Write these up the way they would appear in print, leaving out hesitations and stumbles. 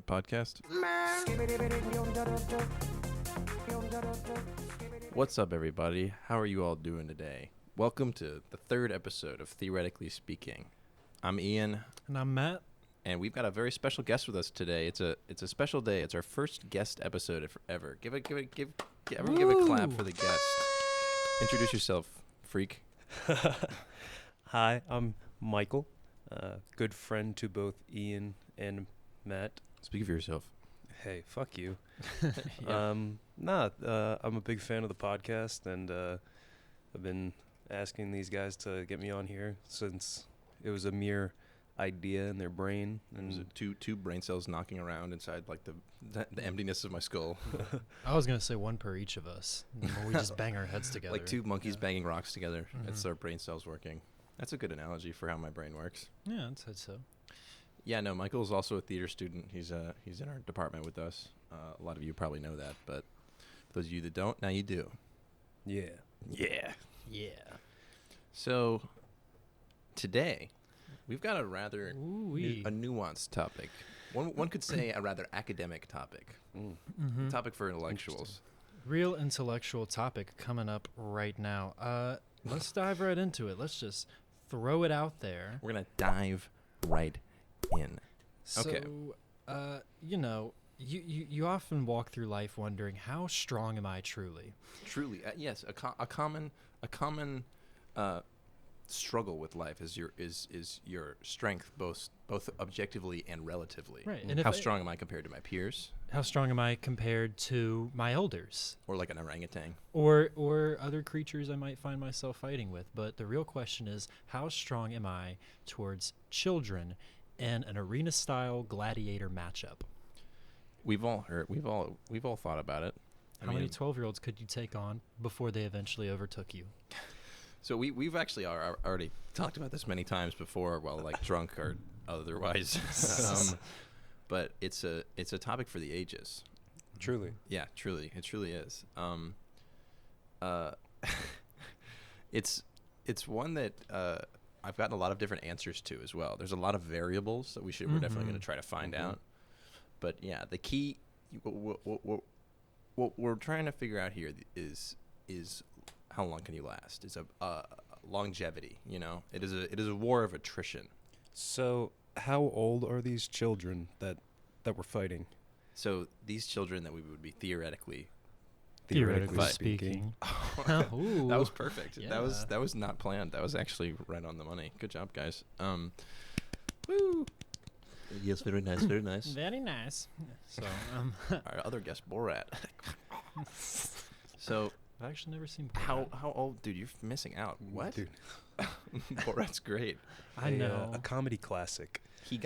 Podcast. What's up, everybody? How are you all doing today? Welcome to the third episode of Theoretically Speaking. I'm Ian. And I'm Matt. And we've got a very special guest with us today. It's a special day. It's our first guest episode ever. Everyone give a clap for the guest. Introduce yourself, freak. Hi, I'm Michael. Good friend to both Ian and Matt. Speak for yourself. Hey, fuck you. Yeah. I'm a big fan of the podcast, and I've been asking these guys to get me on here since it was a mere idea in their brain. And There's two brain cells knocking around inside like the emptiness of my skull. I was going to say one per each of us. We just bang our heads together. Like two monkeys banging rocks together. Mhm. That's our brain cells working. That's a good analogy for how my brain works. Yeah, I'd say so. Yeah, no, Michael's also a theater student. He's in our department with us. A lot of you probably know that, but for those of you that don't, now you do. yeah. Yeah. Yeah. So today, we've got a rather Ooh-wee. a nuanced topic. One could say a rather academic topic. Mm-hmm. Topic for intellectuals. Real intellectual topic coming up right now. Let's dive right into it. Let's just throw it out there. We're gonna dive right in. Okay. So, you often walk through life wondering, how strong am I truly? Truly, yes. A common struggle with life is your strength, both objectively and relatively. Right. And How strong am I compared to my peers, how strong am I compared to my elders? or like an orangutan? Or other creatures I might find myself fighting with. But the real question is, how strong am I towards children in an arena-style gladiator matchup? We've all thought about it. How many 12-year-olds could you take on before they eventually overtook you? So we've actually already talked about this many times before, while like drunk or otherwise. But it's a topic for the ages. Truly. Yeah, truly, it truly is. It's one that I've gotten a lot of different answers to as well. There's a lot of variables that we're definitely going to try to find out. But yeah, the key, what we're trying to figure out here is how long can you last? It's a longevity. You know, it is a war of attrition. So, how old are these children that we're fighting? So these children that we would be theoretically speaking. That was perfect. Yeah. That was not planned. That was actually right on the money. Good job, guys. Woo. Yes, very nice, very nice. Very nice. So, Our other guest, Borat. So, I've actually never seen how Borat. old, dude? You're missing out. What? Dude. Borat's great. I know. A comedy classic. He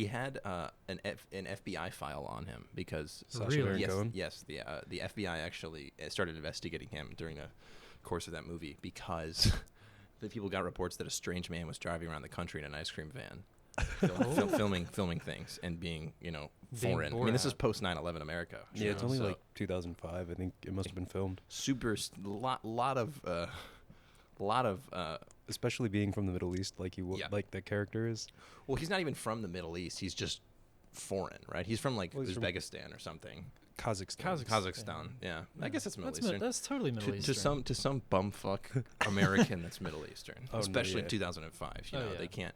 had an FBI file on him because Sacha Really? Baron yes, Cohen? yes, the FBI actually started investigating him during the course of that movie because the people got reports that a strange man was driving around the country in an ice cream van, filming things and being foreign. I mean, this is post 9/11 America. Yeah, it's only so like 2005. I think it must have been filmed. lot of Especially being from the Middle East, like Yeah. like the character is. well, he's not even from the Middle East. He's just foreign, right? He's from like Well, he's from Uzbekistan or something. Kazakhstan. Kazakhstan. Yeah. I guess that's Middle Eastern. That's totally Middle Eastern. To some bumfuck American that's Middle Eastern, Oh, no, especially in yeah. 2005. You know, yeah. they can't.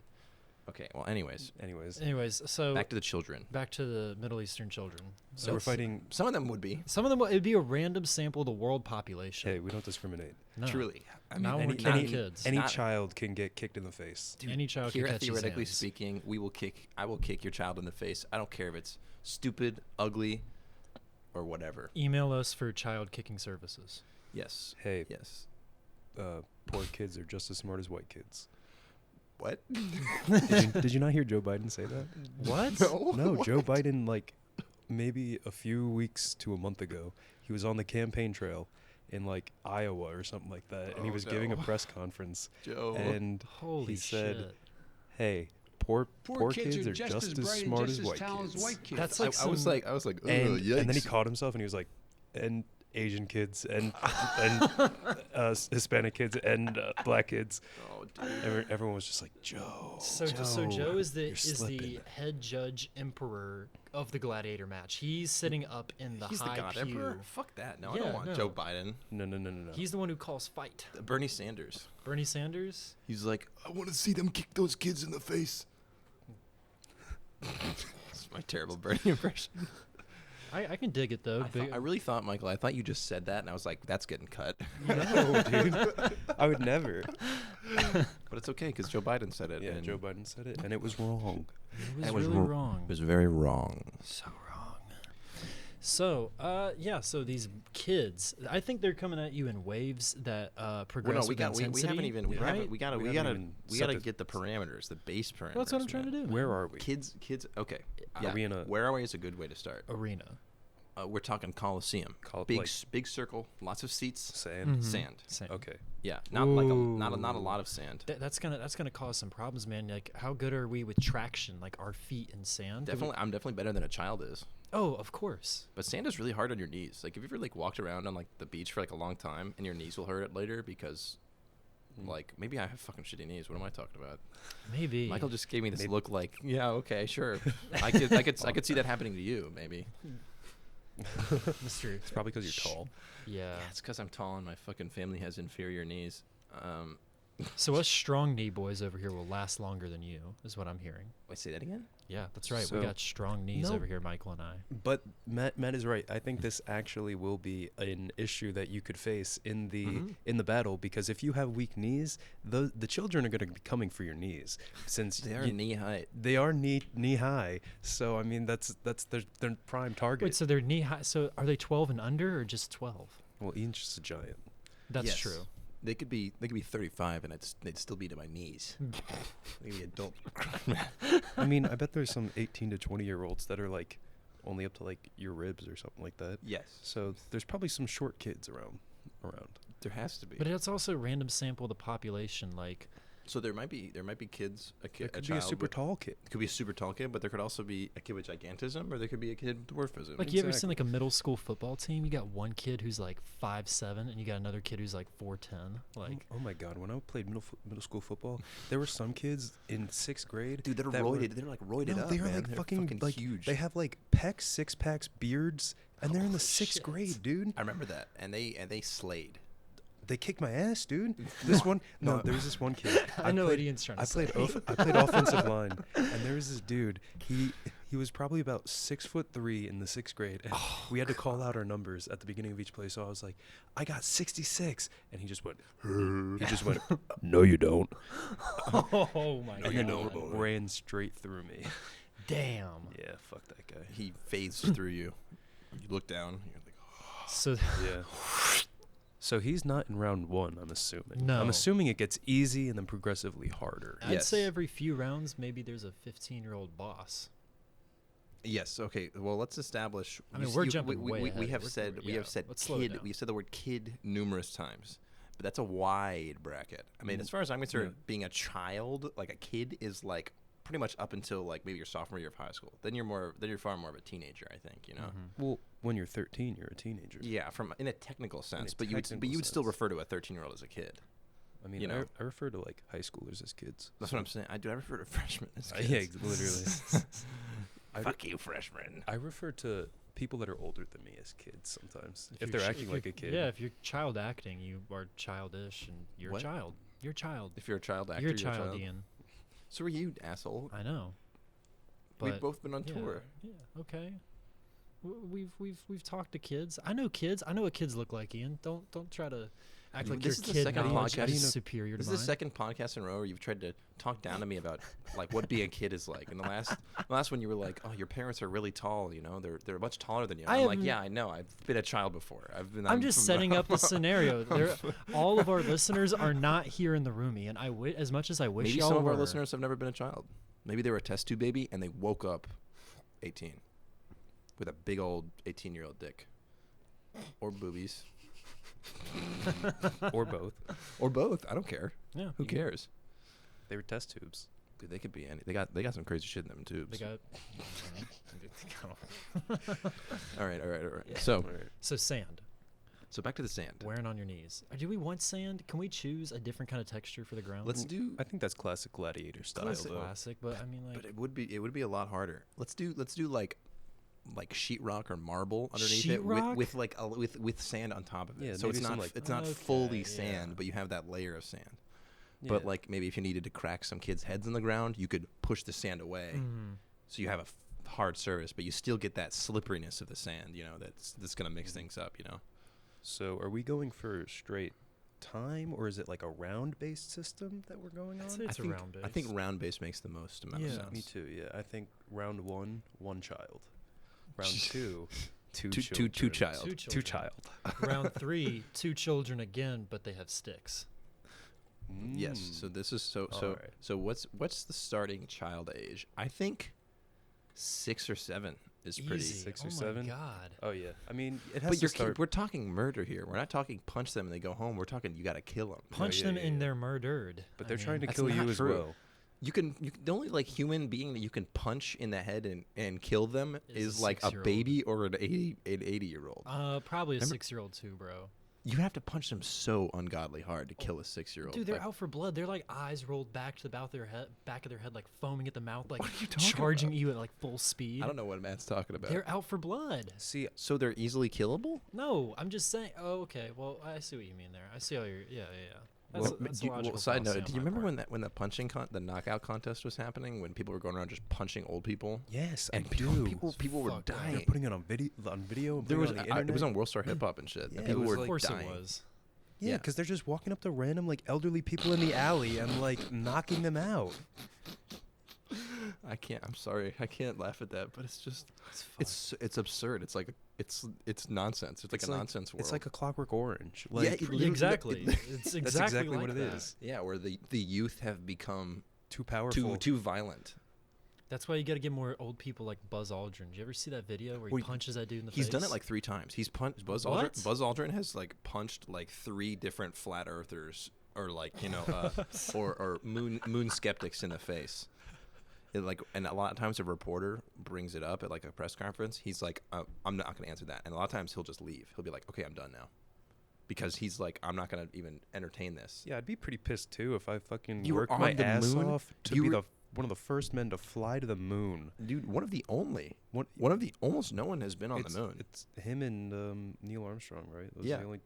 Okay. Well, anyways, Anyways, so back to the children. back to the Middle Eastern children. So we're fighting. Some of them would be Some of them, it'd be a random sample of the world population. Hey, we don't discriminate. No. truly. I Not mean, when we're not- killing kids. Any not- child can get kicked in the face. dude, Any child here can at catch his Theoretically hands. Speaking, I will kick your child in the face. I don't care if it's stupid, ugly, or whatever. Email us for child kicking services. Yes. Hey, Yes. poor kids are just as smart as white kids. What? Did you not hear Joe Biden say that? What? No, Joe Biden, like, maybe a few weeks to a month ago, he was on the campaign trail in, like, Iowa or something like that, and he Oh, was giving a no. press conference, Joe. and Holy he said, shit. hey, poor kids are just as bright smart and as just white talented kids. as white kids. That's I like was some- like, And yikes. then he caught himself, and he was like, and Asian kids and Hispanic kids and black kids. Oh, dude. Everyone was just like, Joe. So Joe is the you're slipping." head judge emperor of the gladiator match. He's sitting up in the He's the high God pew. Emperor? Fuck that. No, I Yeah, don't want no. Joe Biden. No. He's the one who calls fight. Bernie Sanders. Bernie Sanders. He's like, I want to see them kick those kids in the face. That's my terrible Bernie impression. I can dig it though. I really thought, Michael, I thought you just said that, and I was like, that's getting cut. No, dude. I would never. But it's okay, because Joe Biden said it. Yeah, and Joe Biden said it, and it was wrong. It was it was really wr- wrong. It was very wrong. So wrong. So, so these kids, I think they're coming at you in waves that progress Well, no, we with got. We intensity. haven't even. We right? haven't. We gotta. We We haven't gotta. even We set gotta the- get the parameters, the base parameters. Well, that's what I'm trying to do. Where are we? Kids. Okay. Are Yeah. we in a- Where are we is a good way to start. Arena. We're talking Colosseum. Like Big circle, lots of seats, sand? Mhm. sand. Same. Okay. Yeah, not like Ooh. not a lot of sand. That's gonna cause some problems, man. Like, how good are we with traction? Like our feet in sand? Definitely, I'm definitely better than a child is. Oh, of course. But sand is really hard on your knees. Like, if you ever like walked around on like the beach for like a long time, and your knees will hurt it later because, like, maybe I have fucking shitty knees. What am I talking about? Maybe. Michael just gave me this Maybe- look like, yeah, okay, sure. I could see that happening to you, maybe. Mr. It's probably because you're tall. Yeah. Yeah, it's because I'm tall and my fucking family has inferior knees. So us strong knee boys over here will last longer than you, is what I'm hearing. Wait, say that again? Yeah, that's right. So- we got strong knees No. over here, Michael and I. But Matt is right. I think this actually will be an issue that you could face in the Mhm. in the battle, because if you have weak knees, the children are going to be coming for your knees, since They are knee high. they are knee high. So I mean that's their prime target. Wait, so they're knee high. So are they 12 and under or just 12? Well, Ian's just a giant. That's Yes. true. They could be 35 and they'd still be to my knees. They'd be adult. I mean, I bet there's some 18 to 20-year-olds that are like only up to like your ribs or something like that. Yes. So there's probably some short kids around. There has to be. But it's also random sample of the population. Like, So there might be kids, It could a be child a super with- tall kid. It could be a super tall kid, but there could also be a kid with gigantism, or there could be a kid with dwarfism. you ever seen Exactly. like a middle school football team? You got one kid who's like 5'7", and you got another kid who's like 4'10". Like, Oh my God! When I played middle school football, there were some kids in 6th grade. Dude, they're that were- roided. They're like roided No, up. they are man. like They're fucking like huge. They have like pecs, 6-packs, beards, and they're in the Oh, 6th shit. grade, dude. I remember that, and they slayed. They kicked my ass, dude. This one, no, no. there was this one kid. I know what played, Ian's trying to I say. played offensive line, and there was this dude. He was probably about 6'3" in the 6th grade, and we had to call out our numbers at the beginning of each play. So I was like, I got 66, and he just went. No, you don't. Oh my No, you god! don't. Ran straight through me. Damn. Yeah, fuck that guy. He phased through you. You look down. You're like, So Yeah. So he's not in round 1, I'm assuming. No. I'm assuming it gets easy and then progressively harder. I'd say Yes. every few rounds, maybe there's a 15-year-old boss. yes. Okay. Well, let's establish. I mean, you- we're you- jumping way we ahead. have We're- said we're- we yeah, have said let's slow it kid. down. We said the word kid numerous times, but that's a wide bracket. I mean, as far as I'm concerned, being a child, like a kid, is like pretty much up until like maybe your sophomore year of high school. Then you're far more of a teenager, I think. You know. Mm-hmm. Well, when you're 13, you're a teenager. Yeah, from in a technical sense, a but you would technical still sense. refer to a 13-year-old as a kid. I mean, You know. I refer to like high schoolers as kids. That's what I'm saying. I refer to freshmen as kids. Yeah, literally. Fuck you, freshman. I refer to people that are older than me as kids sometimes. If they're you're acting like a kid. Yeah, if you're child acting, you are childish, and you're What? a child. You're a child. If you're a child actor, You're a you're child, Ian. So are you, asshole. I know. We've But both been on yeah, tour. Yeah. Okay. We've talked to kids. I know kids. I know what kids look like, Ian. Don't try to act like This your is the kid second knowledge podcast- is superior to This is mine. the second podcast in a row where you've tried to talk down to me about like what being a kid is like. And the last one you were like, "Oh, your parents are really tall. You know, they're much taller than you." I'm like, haven't- "Yeah, I know. I've been a child before. I'm just setting up the scenario. All of our listeners are not here in the room, Ian. As much as I wish Maybe y'all some of our were. listeners have never been a child. Maybe they were a test tube baby and they woke up 18 with a big old 18-year-old dick or boobies Or both. or both. I don't care. Yeah. Who cares? They were test tubes. Dude, they could be any. They got some crazy shit in them tubes. They got. All right. So Alright. So sand. So back to the sand. Wearing on your knees. Do we want sand? Can we choose a different kind of texture for the ground? Let's do. I think that's classic gladiator style, though. Classic, but I mean, like, But it would be a lot harder. Let's do like sheetrock or marble underneath it Sheetrock? with sand on top of it. Yeah, so it's maybe some, not like- it's not Okay, fully yeah. sand, but you have that layer of sand. Yeah. But like maybe if you needed to crack some kids' heads in the ground, you could push the sand away, so you have a hard surface, but you still get that slipperiness of the sand. You know, that's gonna mix things up. You know. So are we going for straight time, or is it like a round-based system that we're going on? I'd say it's a round base. I think round base makes the most amount of Yeah. sense. Me too. Yeah, I think round 1, 1 child. Round 2, 2 Two children. child. Two Two children. child. Round 3, 2 children again, but they have sticks. Yes. So this is so Alright. so what's the starting child age? I think 6 or 7 is pretty. Easy. 6 or oh 7? my god. Oh yeah. I mean, it has But to start. we're talking murder here. We're not talking punch them and they go home. We're talking you got to kill them. Punch yeah, them yeah, in yeah. their murdered. But I they're trying to mean, That's kill you not as true. well. You can the only like human being that you can punch in the head and kill them Is is a like a 6-year-old. baby or an 80-year-old. Probably a Remember- 6-year-old too, bro. You have to punch them so ungodly hard to kill a 6-year-old. Dude, they're Like, out for blood. They're like eyes rolled back to the back of their head, like foaming at the mouth, like What are you talking charging about? you at like full speed. I don't know what Matt's talking about. They're out for blood. See, So they're easily killable? No, I'm just saying. Oh, okay. Well, I see what you mean there. I see how you're. Yeah. Well, That's a logical side fallacy note, do on you my remember part. when the punching the knockout contest was happening when people were going around just punching old people yes, and I people do. people were Fuck, yeah. dying. They're putting it on video. And There was putting it on the internet. it was on World Star Hip Hop and shit. Yeah, and it people was were Of like course dying. it was. Yeah, Yeah. because they're just walking up to random like elderly people in the alley and like knocking them out. I can't. I'm sorry. I can't laugh at that, but it's just It's it's absurd. It's like it's nonsense. It's like It's a like- nonsense world. It's like a Clockwork Orange. Yeah, Like, it literally- exactly. It's exactly, that's exactly like what it that. is. yeah, where the youth have become Too powerful. too violent. That's why you got to get more old people like Buzz Aldrin. Did you ever see that video where he Well, punches that dude in the face? He's done it like 3 times. He's punched Buzz What? Aldrin. Buzz Aldrin has like punched like 3 different flat earthers or like or moon skeptics in the face. And a lot of times a reporter brings it up at like a press conference. He's like, I'm not going to answer that. And a lot of times he'll just leave. He'll be like, okay, I'm done now, because he's like, I'm not going to even entertain this. Yeah, I'd be pretty pissed too if I fucking You were worked on my the ass moon? off to You be were- one of the first men to fly to the moon. Dude, one of the almost no one has been on it's, the moon. It's him and Neil Armstrong, right? Those are Yeah. the only,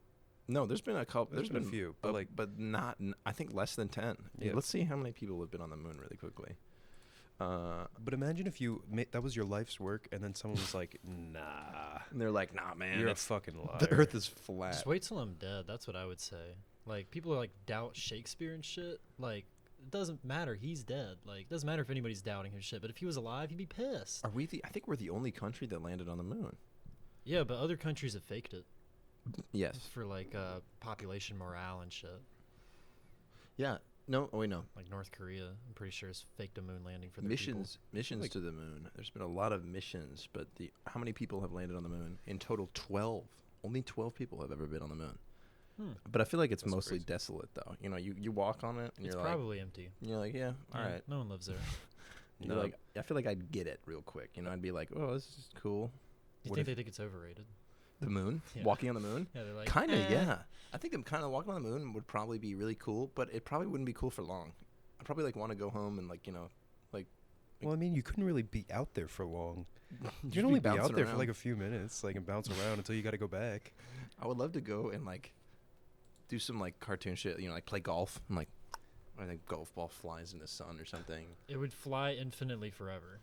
No, there's been a couple. There's been a few, but like- but not. I think less than 10. Yeah. Let's see how many people have been on the moon really quickly. but imagine if that was your life's work, and then someone was like, "Nah, And they're like, nah, man, you're a it's, fucking liar." the Earth is flat. Just wait till I'm dead. That's what I would say. Like people are like doubt Shakespeare and shit. Like it doesn't matter. He's dead. Like it doesn't matter if anybody's doubting his shit. But if he was alive, he'd be pissed. Are we I think we're the only country that landed on the moon. Yeah, but other countries have faked it Yes. for like population morale and shit. Yeah. No. Oh wait, no. Like North Korea, I'm pretty sure has faked a moon landing for their people. Missions Like- to the moon. There's been a lot of missions, but how many people have landed on the moon? In total, 12. Only 12 people have ever been on the moon. But I feel like it's That's mostly crazy. desolate, though. You know, you walk on it and It's you're like, probably empty. yeah, all Yeah, right. No one lives there. You're No. like, I feel like I'd get it real quick. You know, I'd be like, oh, this is cool. You What think if- they think it's overrated? The moon, Yeah. walking on the moon. Yeah, they're like Kind of, "Eh." yeah. I think them kind of walking on the moon would probably be really cool, but it probably wouldn't be cool for long. I'd probably like want to go home and like Well, I mean, you couldn't really be out there for long. just You'd only be out bouncing there for around. like a few minutes, like and bounce around until you got to go back. I would love to go and like do some like cartoon shit. You know, like play golf and like I think golf ball flies in the sun or something. It would fly infinitely forever.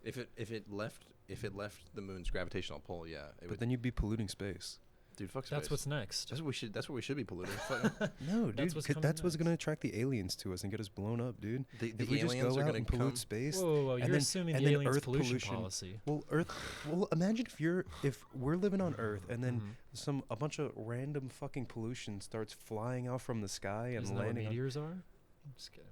If it left the moon's gravitational pull, yeah, it But would. then you'd be polluting space. Dude, fuck space. That's what's next. That's what we should be polluting. Fuck- No, dude, That's what's coming that's what's next. going to attract the aliens to us and get us blown up, dude. the If we just aliens go are out gonna and pollute come. space, Whoa, you're then- assuming and the then aliens' Earth pollution pollution. policy. Well, imagine if we're living on Earth and then Mhm. a bunch of random fucking pollution starts flying out from the sky and Isn't that what landing on. meteors are? I'm just kidding.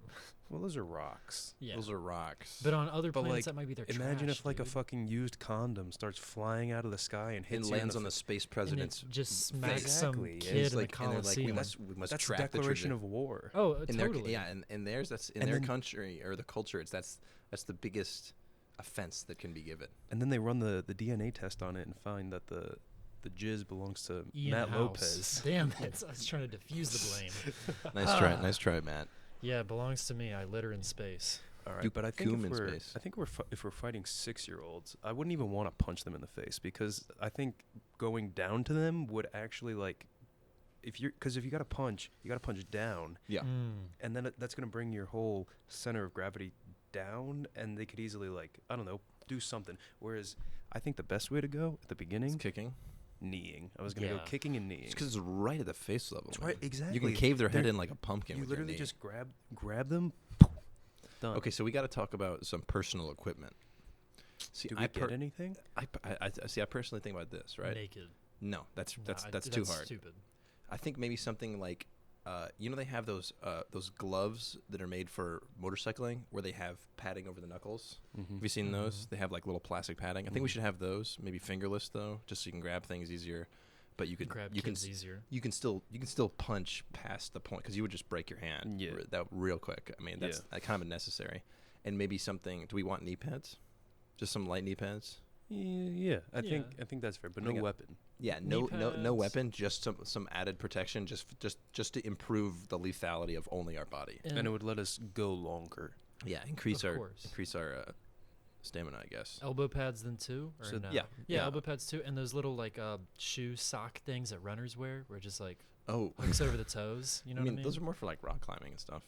Well, those are rocks. Yeah. Those are rocks. But on other But, planets, like, that might be their Imagine trash, if like a dude. fucking used condom starts flying out of the sky and and hits you in lands the on the f- space and president's it just face. smacks Exactly, some yeah. kid It's in like, the and they're like, we Colosseum. must That's the track the declaration traje- of war. Oh, in their, totally. yeah, and theirs that's in And their then- country or the culture. That's the biggest offense that can be given. And then they run the DNA test on it and find that the the jizz belongs to Ian Matt House. Lopez. Damn it! I was trying to diffuse the blame. Nice try, Matt. Yeah, it belongs to me. I litter in space. All right, You but I think coom if in we're, space. I think if we're fighting 6-year-olds, I wouldn't even want to punch them in the face because I think going down to them would actually like, if you got to punch, you got to punch down, Yeah. and then that's gonna bring your whole center of gravity down, and they could easily like, I don't know, do something. Whereas I think the best way to go at the beginning, It's kicking. kneeing. I was gonna go kicking and kneeing. It's because it's right at the face level. It's man. right, exactly. You can cave their head They're- in like a pumpkin. You with your literally knee. just grab them. Done. Okay, so we got to talk about some personal equipment. See, Do we get anything? I see. I personally think about this, right? Naked. No, that's Nah, too hard. Stupid. I think maybe something like, they have those gloves that are made for motorcycling where they have padding over the knuckles. Mm-hmm. Have you seen those? They have like little plastic padding. I think we should have those. Maybe fingerless though, just so you can grab things easier. But you Grab can kids easier. you can still punch past the point because you would just break your hand. Yeah. That real quick. I mean, that's kind of unnecessary. And maybe something. Do we want knee pads? Just some light knee pads. Yeah, I think that's fair, but I no think weapon. Yeah, Knee no pads. weapon. Just some added protection. Just to improve the lethality of only our body. And it would let us go longer. Yeah, increase Of our course. stamina, I guess. Elbow pads then too, or So- no? yeah. yeah, elbow pads too, and those little like shoe sock things that runners wear, where it just like Oh, hooks over the toes. You know I mean, what I mean? those are more for like rock climbing and stuff.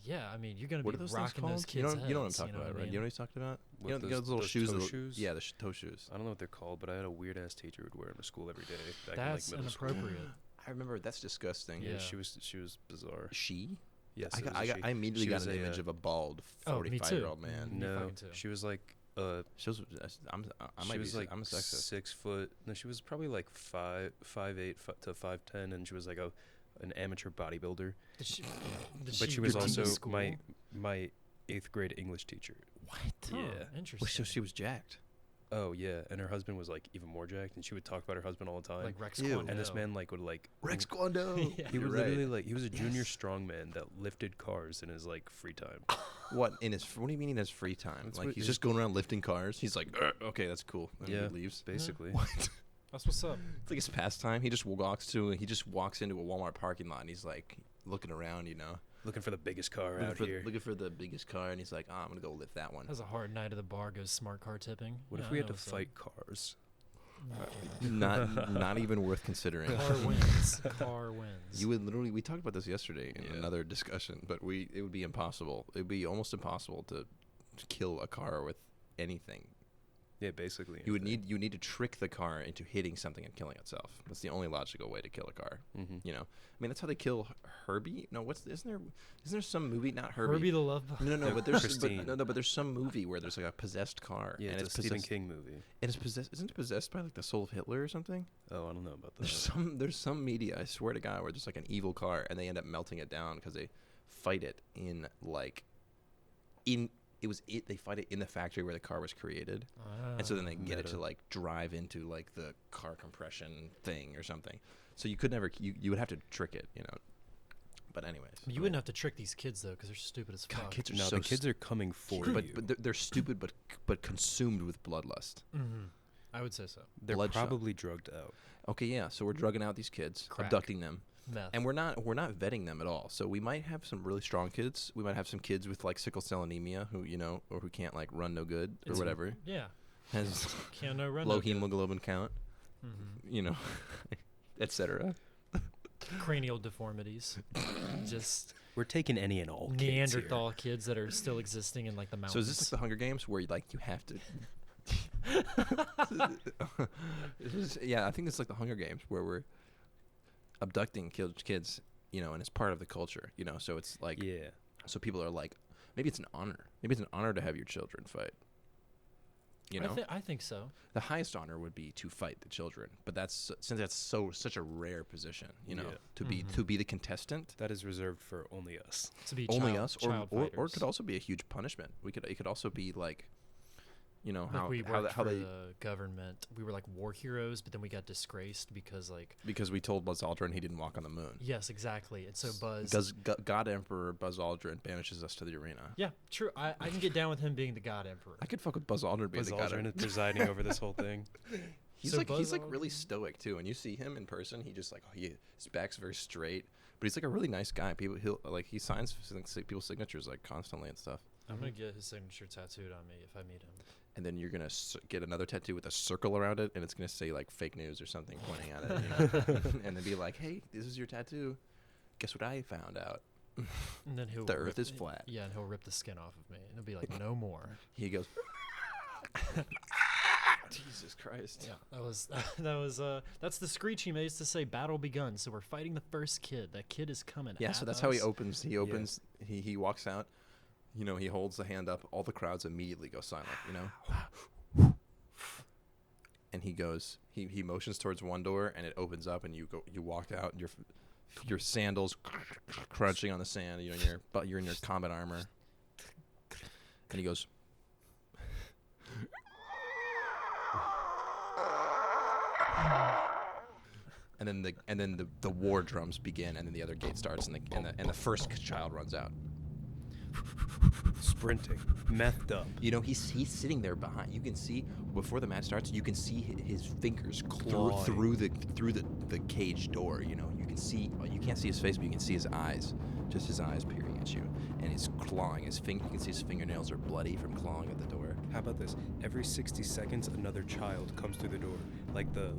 Yeah, I mean, you're gonna What be are those things rocking called? those kids' you know what I'm heads, talking about, what I right? mean? You know what he's talking about? With You know those little shoes. toe that- shoes? Yeah, the toe shoes. I don't know what they're called, but I had a weird ass teacher who'd wear them to school every day. Back That's in, like, middle school. inappropriate. I remember that's disgusting. Yeah, Yeah. she was bizarre. She? Yes, I it was got, a I, got, she. I immediately She got was an a, image of a bald Oh, me too. 45-year-old man. Me No, fucking too. she was like She was, I she might was be. like I'm a sexist. 6 foot. No, she was probably like 5'8" to 5'10", and she was like an amateur bodybuilder. Did she, But she was go to also school? my 8th grade English teacher. What? Huh, Yeah. interesting. Well, so she was jacked. Oh yeah, and her husband was like even more jacked, and she would talk about her husband all the time. like Rex Ew. Kwon and this Do. man like would like Rex Kwon Do. Yeah. he You're would right. literally like he was a junior strongman that lifted cars in his like free time. What in his? What do you mean in his free time? That's Like what he's it- just going around lifting cars. He's like, okay, that's cool. And Yeah. he leaves. Basically, What? That's what's up. It's like his pastime. He just walks into a Walmart parking lot and he's like looking around, looking for the biggest car out here. looking for the biggest car, and he's like, I'm gonna go lift that one. Has a hard night at the bar, goes smart car tipping. What Yeah, if we I had know to what's up. fight cars? not even worth considering. Car wins. Car wins. You would literally. We talked about this yesterday in Yeah. another discussion, but it would be impossible. It would be almost impossible to kill a car with anything. Yeah, basically. You need to trick the car into hitting something and killing itself. That's the only logical way to kill a car. Mm-hmm. I mean, that's how they kill Herbie. No, isn't there some movie? Not Herbie. Herbie the Love Bug. No, but there's Christine. but there's some movie where there's like a possessed car. Yeah, and it's a Stephen possessed, King movie. and it's possessed. Isn't it possessed by like the soul of Hitler or something? Oh, I don't know about that. There's some media. I swear to God, where there's like an evil car and they end up melting it down because they fight it in like they fight it in the factory where the car was created. And so then they get it to Meta. like drive into like the car compression thing or something. So you could never, you would have to trick it, But anyways, You wouldn't have to trick these kids though, because they're stupid as God, fuck. kids are No, so the kids are coming for but you. they're stupid, but consumed with bloodlust. Mm-hmm. I would say so. They're bloodshot. probably drugged out. Okay, yeah. So we're drugging out these kids, Crack. abducting them, Meth. and we're not vetting them at all. So we might have some really strong kids. We might have some kids with like sickle cell anemia who or who can't like run no good or It's- whatever. Yeah. Has Can't no run. low no good. hemoglobin count, Mhm. etc. Cranial deformities. Just We're taking any and all kids here. Neanderthal kids that are still existing in like the mountains. So is this like the Hunger Games where you have to? Yeah, I think it's like the Hunger Games where we're abducting kids, and it's part of the culture, So it's like, Yeah. so people are like, maybe it's an honor. Maybe it's an honor to have your children fight. I think so. The highest honor would be to fight the children, but since that's such a rare position, Yeah. to Mhm. be the contestant. That is reserved for only us. To be Only child, us, child or it fighters. could also be a huge punishment. It could also be like, Like how we how, worked how for they the government. We were like war heroes, but then we got disgraced because like because we told Buzz Aldrin he didn't walk on the moon. yes, exactly. And so Buzz. Because God Emperor Buzz Aldrin banishes us to the arena. Yeah, true. I can get down with him being the God Emperor. I could fuck with Buzz Aldrin being Buzz the God Aldrin Emperor. is presiding over this whole thing. He's like really stoic too. And you see him in person, he just like his back's very straight, but he's like a really nice guy. He signs people's signatures like constantly and stuff. I'm gonna get his signature tattooed on me if I meet him. And then you're gonna get another tattoo with a circle around it, and it's gonna say like fake news or something pointing at it, you know? And then be like, "Hey, this is your tattoo. Guess what I found out? And then The Earth is flat." Yeah, and he'll rip the skin off of me, and he'll be like, "No more." He goes, Jesus Christ. Yeah, that's the screech he made to say battle begun. So we're fighting the first kid. That kid is coming. Yeah, at so that's us. how he opens. He opens. Yeah. He walks out. You know, he holds the hand up. All the crowds immediately go silent. You know, and he goes. He motions towards one door, and it opens up, and you walk out. Your sandals crunching on the sand. You know, you're in your combat armor, and he goes. And then the war drums begin, and then the other gate starts, and the first child runs out. Sprinting, methed up. You know, he's sitting there behind. You can see before the match starts. You can see his fingers claw through the cage door. You know, you can see. You can't see his face, but you can see his eyes. Just his eyes peering at you, and he's clawing. You can see his fingernails are bloody from clawing at the door. How about this? Every 60 seconds, another child comes through the door, like the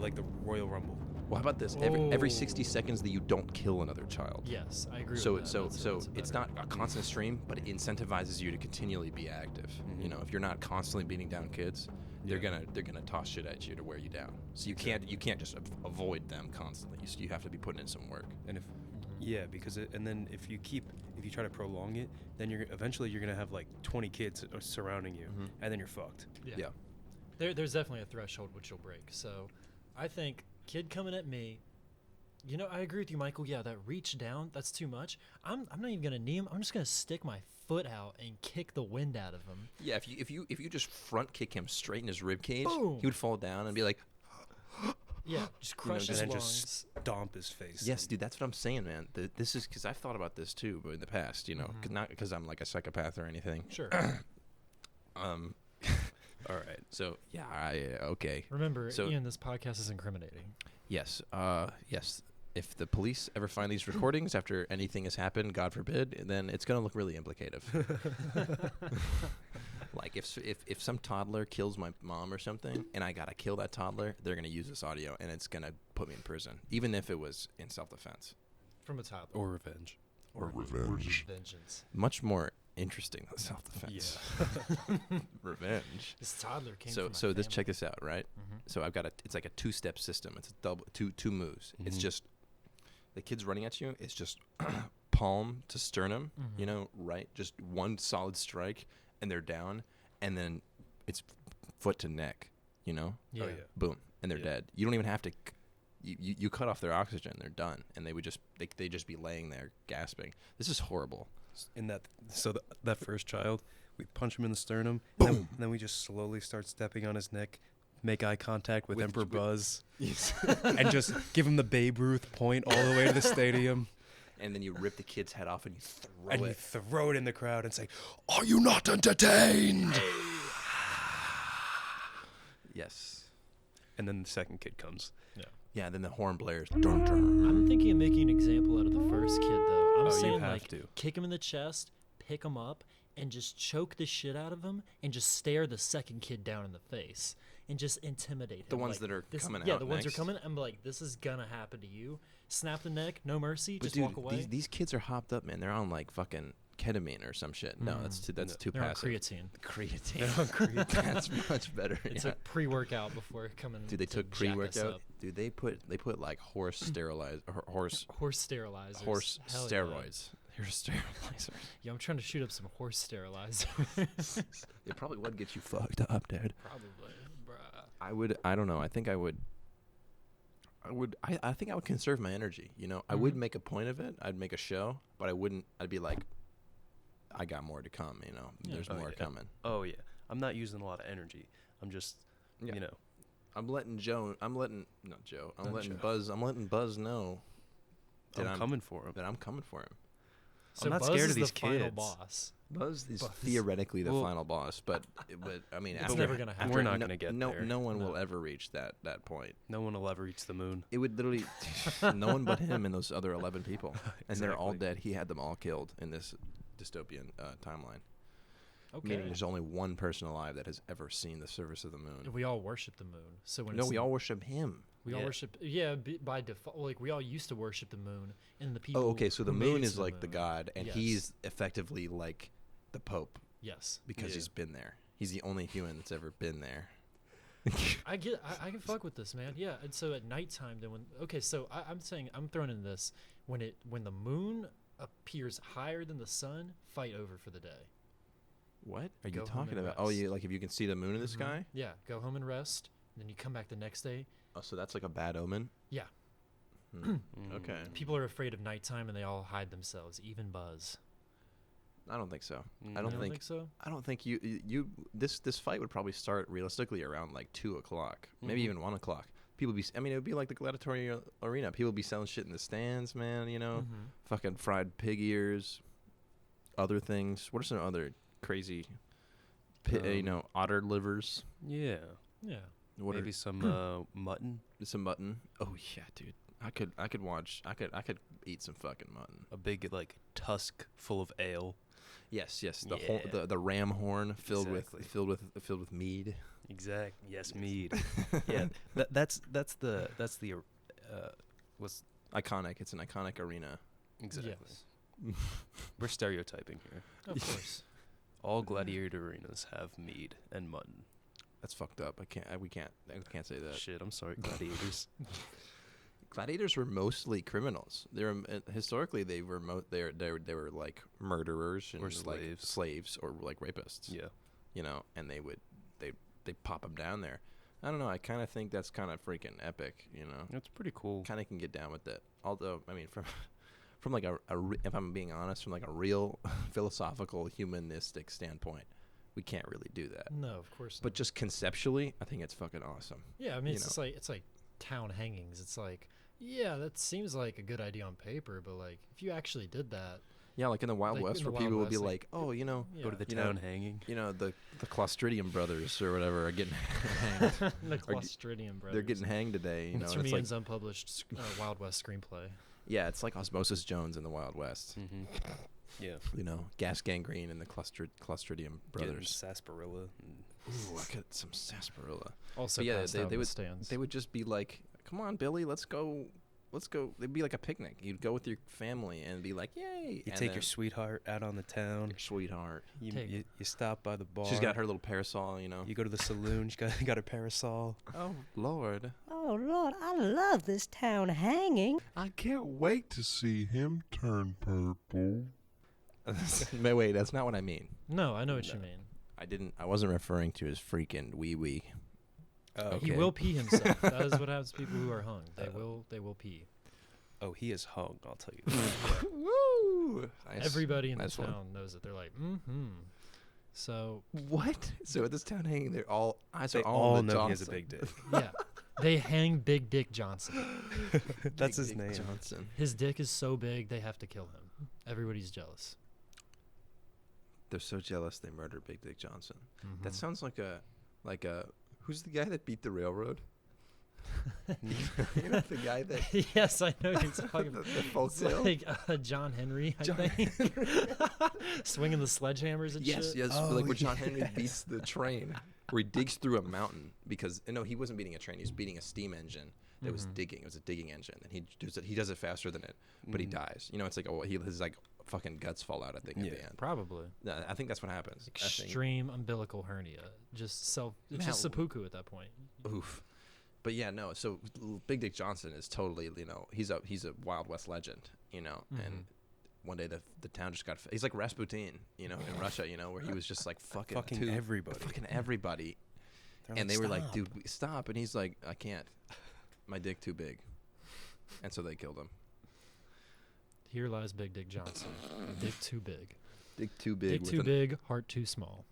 Royal Rumble. Well, how about this? Every 60 seconds that you don't kill another child. Yes, I agree. So with that. so it's not a constant stream, but it incentivizes you to continually be active. Mm-hmm. You know, if you're not constantly beating down kids, they're gonna toss shit at you to wear you down. So you can't just avoid them constantly. You have to be putting in some work. And because if you try to prolong it, then you're gonna have like 20 kids surrounding you, and then you're fucked. Yeah. There's definitely a threshold which you'll break. So, I think kid coming at me. You know, I agree with you, Michael. Yeah, that reach down, that's too much. I'm not even gonna knee him. I'm just gonna stick my foot out and kick the wind out of him. Yeah, if you just front kick him straight in his rib cage, Boom. he would fall down and be like. Yeah, just crush his and then lungs. just stomp his face. Yes, dude, that's what I'm saying, man. This is because I've thought about this too, but in the past, you know, not because I'm like a psychopath or anything. Sure. All right. So yeah, okay. Remember, So- Ian, this podcast is incriminating. Yes. Yes. If the police ever find these recordings after anything has happened, God forbid, then it's gonna look really implicative. Like if some toddler kills my mom or something, and I gotta kill that toddler, they're gonna use this audio, and it's gonna put me in prison, even if it was in self-defense. From a toddler. Or revenge. Or revenge. Vengeance. Much more interesting than self-defense. Yeah. Revenge. This toddler came So from my so this family. check this out, right? Mhm. So I've got it's like a two-step system. It's a double two moves. It's Mhm. just the kid's running at you. It's just palm to sternum, you know, right? Just one solid strike, and they're down, and then it's foot to neck, you know? Yeah. Oh, yeah. Boom, and they're Yeah. dead. You don't even have to. You cut off their oxygen. They're done, and they would just they just be laying there gasping. This is horrible. That first child, we punch him in the sternum, and then we just slowly start stepping on his neck, make eye contact with Emperor Buzz, and just give him the Babe Ruth point all the way to the stadium. And then you rip the kid's head off and you You throw it in the crowd and say, "Are you not entertained?" Yes. And then the second kid comes. Yeah, then the horn blares. Dun, dun. I'm thinking of making an example out of the first kid, though. I'm you saying, have like, to. kick him in the chest, pick him up, and just choke the shit out of him, and just stare the second kid down in the face, and just intimidate him. The ones like, that are coming Yeah, out the ones that next. are coming. I'm like, this is gonna happen to you. Snap the neck, no mercy, But just dude, walk away. These kids are hopped up, man. They're on like fucking ketamine or some shit. No, that's too They're on passive. creatine. Creatine. That's much better. It's yeah. a pre-workout before coming. Dude, they to took jack us pre-workout. up. Dude, they put like horse sterilized Horse sterilizers. horse Hell yeah. steroids. Horse sterilizers. Yeah, I'm trying to shoot up some horse sterilizer. It probably would get you fucked up, dude. Probably, bruh. I don't know. I think I would conserve my energy. You know, I would make a point of it. I'd make a show, but I wouldn't. I'd be like, I got more to come. You know, there's more coming. Oh yeah, I'm not using a lot of energy. I'm just, Yeah. you know, I'm letting Buzz know that I'm coming for him. that I'm coming for him. So not Buzz scared is of these the final kids. boss. Buzz is Buzz. theoretically the Well- final boss, but I mean, It's after, never gonna happen. We're not no, gonna get no, there. No one will No. ever reach that point. No one will ever reach the moon. It would literally, no one but him and those other 11 people, and they're all Exactly. dead. He had them all killed in this dystopian timeline. Okay. Meaning there's only one person alive that has ever seen the surface of the moon. We all worship the moon. So when No, it's we all worship him. we all Yeah. worship by default. Like we all used to worship the moon, and the Oh, people. okay. So the who made moon it is to like the moon- god, and Yes. he's effectively like the Pope Yes. because Yeah. he's been there. He's the only human that's ever been there. I can fuck with this, man. Yeah. And so at nighttime, then I'm saying I'm throwing in this when the moon appears higher than the sun, fight over for the day. What are Go you home talking and about? Oh, rest. you like if you can see the moon in the Mhm. sky? Yeah. Go home and rest. And then you come back the next day. Oh, so that's like a bad omen. Yeah. Hmm. Okay. People are afraid of nighttime and they all hide themselves. Even Buzz. I don't think so. Mm. I don't You think. so. I don't think this fight would probably start realistically around like 2 o'clock, maybe Mhm. even 1 o'clock. People be. I mean, it would be like the gladitorial arena. People be selling shit in the stands, man. You know, Mhm. fucking fried pig ears, other things. What are some other crazy, otter livers? Yeah. Yeah. What Maybe are some mutton. some mutton? Oh yeah, dude. I could eat some fucking mutton. A big like tusk full of ale. Yes. Yeah. The ram horn filled Exactly. with mead. Exact. Yes, mead. Yeah. That's the what's Iconic. It's an iconic arena. exactly. Yes. We're stereotyping here. Of course. All gladiator arenas have mead and mutton. That's fucked up. We can't say that. Shit, I'm sorry, gladiators. Gladiators were mostly criminals. They were historically they were they were like murderers and Or like slaves. slaves or like rapists. Yeah. You know, and they pop them down there. I don't know. I kind of think that's kind of freaking epic. You know, That's pretty cool. kind of can get down with it. Although, I mean, from like if I'm being honest, from like a real philosophical humanistic standpoint, we can't really do that. No, of course not. But just conceptually, I think it's fucking awesome. yeah, I mean, you it's know. just like town hangings. It's like, yeah, that seems like a good idea on paper, but like if you actually did that, Yeah, like in the Wild Like, West, in the where people Wild would be West, like, "Oh, you know, yeah. Go to the You know, town hanging. the Clostridium brothers or whatever are getting hanged. the Clostridium brothers. They're getting hanged today." You know, It's it's like Meehan's unpublished Wild West screenplay. yeah, it's like Osmosis Jones in the Wild West. Mm-hmm. Yeah. You know, gas gangrene and the Clostridium Getting brothers. sarsaparilla. And Ooh, I got some sarsaparilla. Also, But yeah, passed they out in the would- stands. They would just be like, "Come on, Billy, let's go." It'd be like a picnic. You'd go with your family and be like, "Yay!" you and take then your sweetheart out on the town. your sweetheart. You, Take- you stop by the bar. She's got her little parasol, you know. You go to the saloon. She got her parasol. Oh Lord. Oh, Lord, I love this town hanging. I can't wait to see him turn purple. Wait, that's not what I mean. No, I know what you mean. I wasn't referring to his freaking wee wee. Oh, He Okay. will pee himself. That is what happens to people who are hung. They will pee. Oh, he is hung. I'll tell you. That. Woo! Nice. Everybody in the nice one. town knows it. They're like, mm-hmm. So What? So at this town hanging, they're all eyes They are all on the know he has a Johnson. big dick. yeah, they hang Big Dick Johnson. That's Big his Dick name. Johnson. His dick is so big they have to kill him. Everybody's jealous. They're so jealous they murder Big Dick Johnson. Mhm. That sounds like a who's the guy that beat the railroad? You know the guy that yes, I know what you're talking the, about. the folk It's tale? like John Henry, I John think. Swinging the sledgehammers and Yes, shit. yes. Oh, like when John Henry yes. beats the train, where he digs through a mountain because no, he wasn't beating a train. He was beating a steam engine that was Mhm. digging. It was a digging engine, and he does it faster than it, but he Mhm. dies. You know, it's like his like fucking guts fall out. I think at Yeah. the end. Probably. No, I think that's what happens. I think- Extreme umbilical hernia. It's Man, just seppuku at that point. Oof. But yeah, no. So Big Dick Johnson is totally, he's a Wild West legend, and Mhm. one day the town just got. He's like Rasputin, in Russia, where he was just like fucking everybody. fucking everybody, They're and they were like, "Stop." "Dude, stop!" And he's like, "I can't, my dick too big," and so they killed him. Here lies Big Dick Johnson. Dick too big. Dick too big. Dick with too an big, heart too small.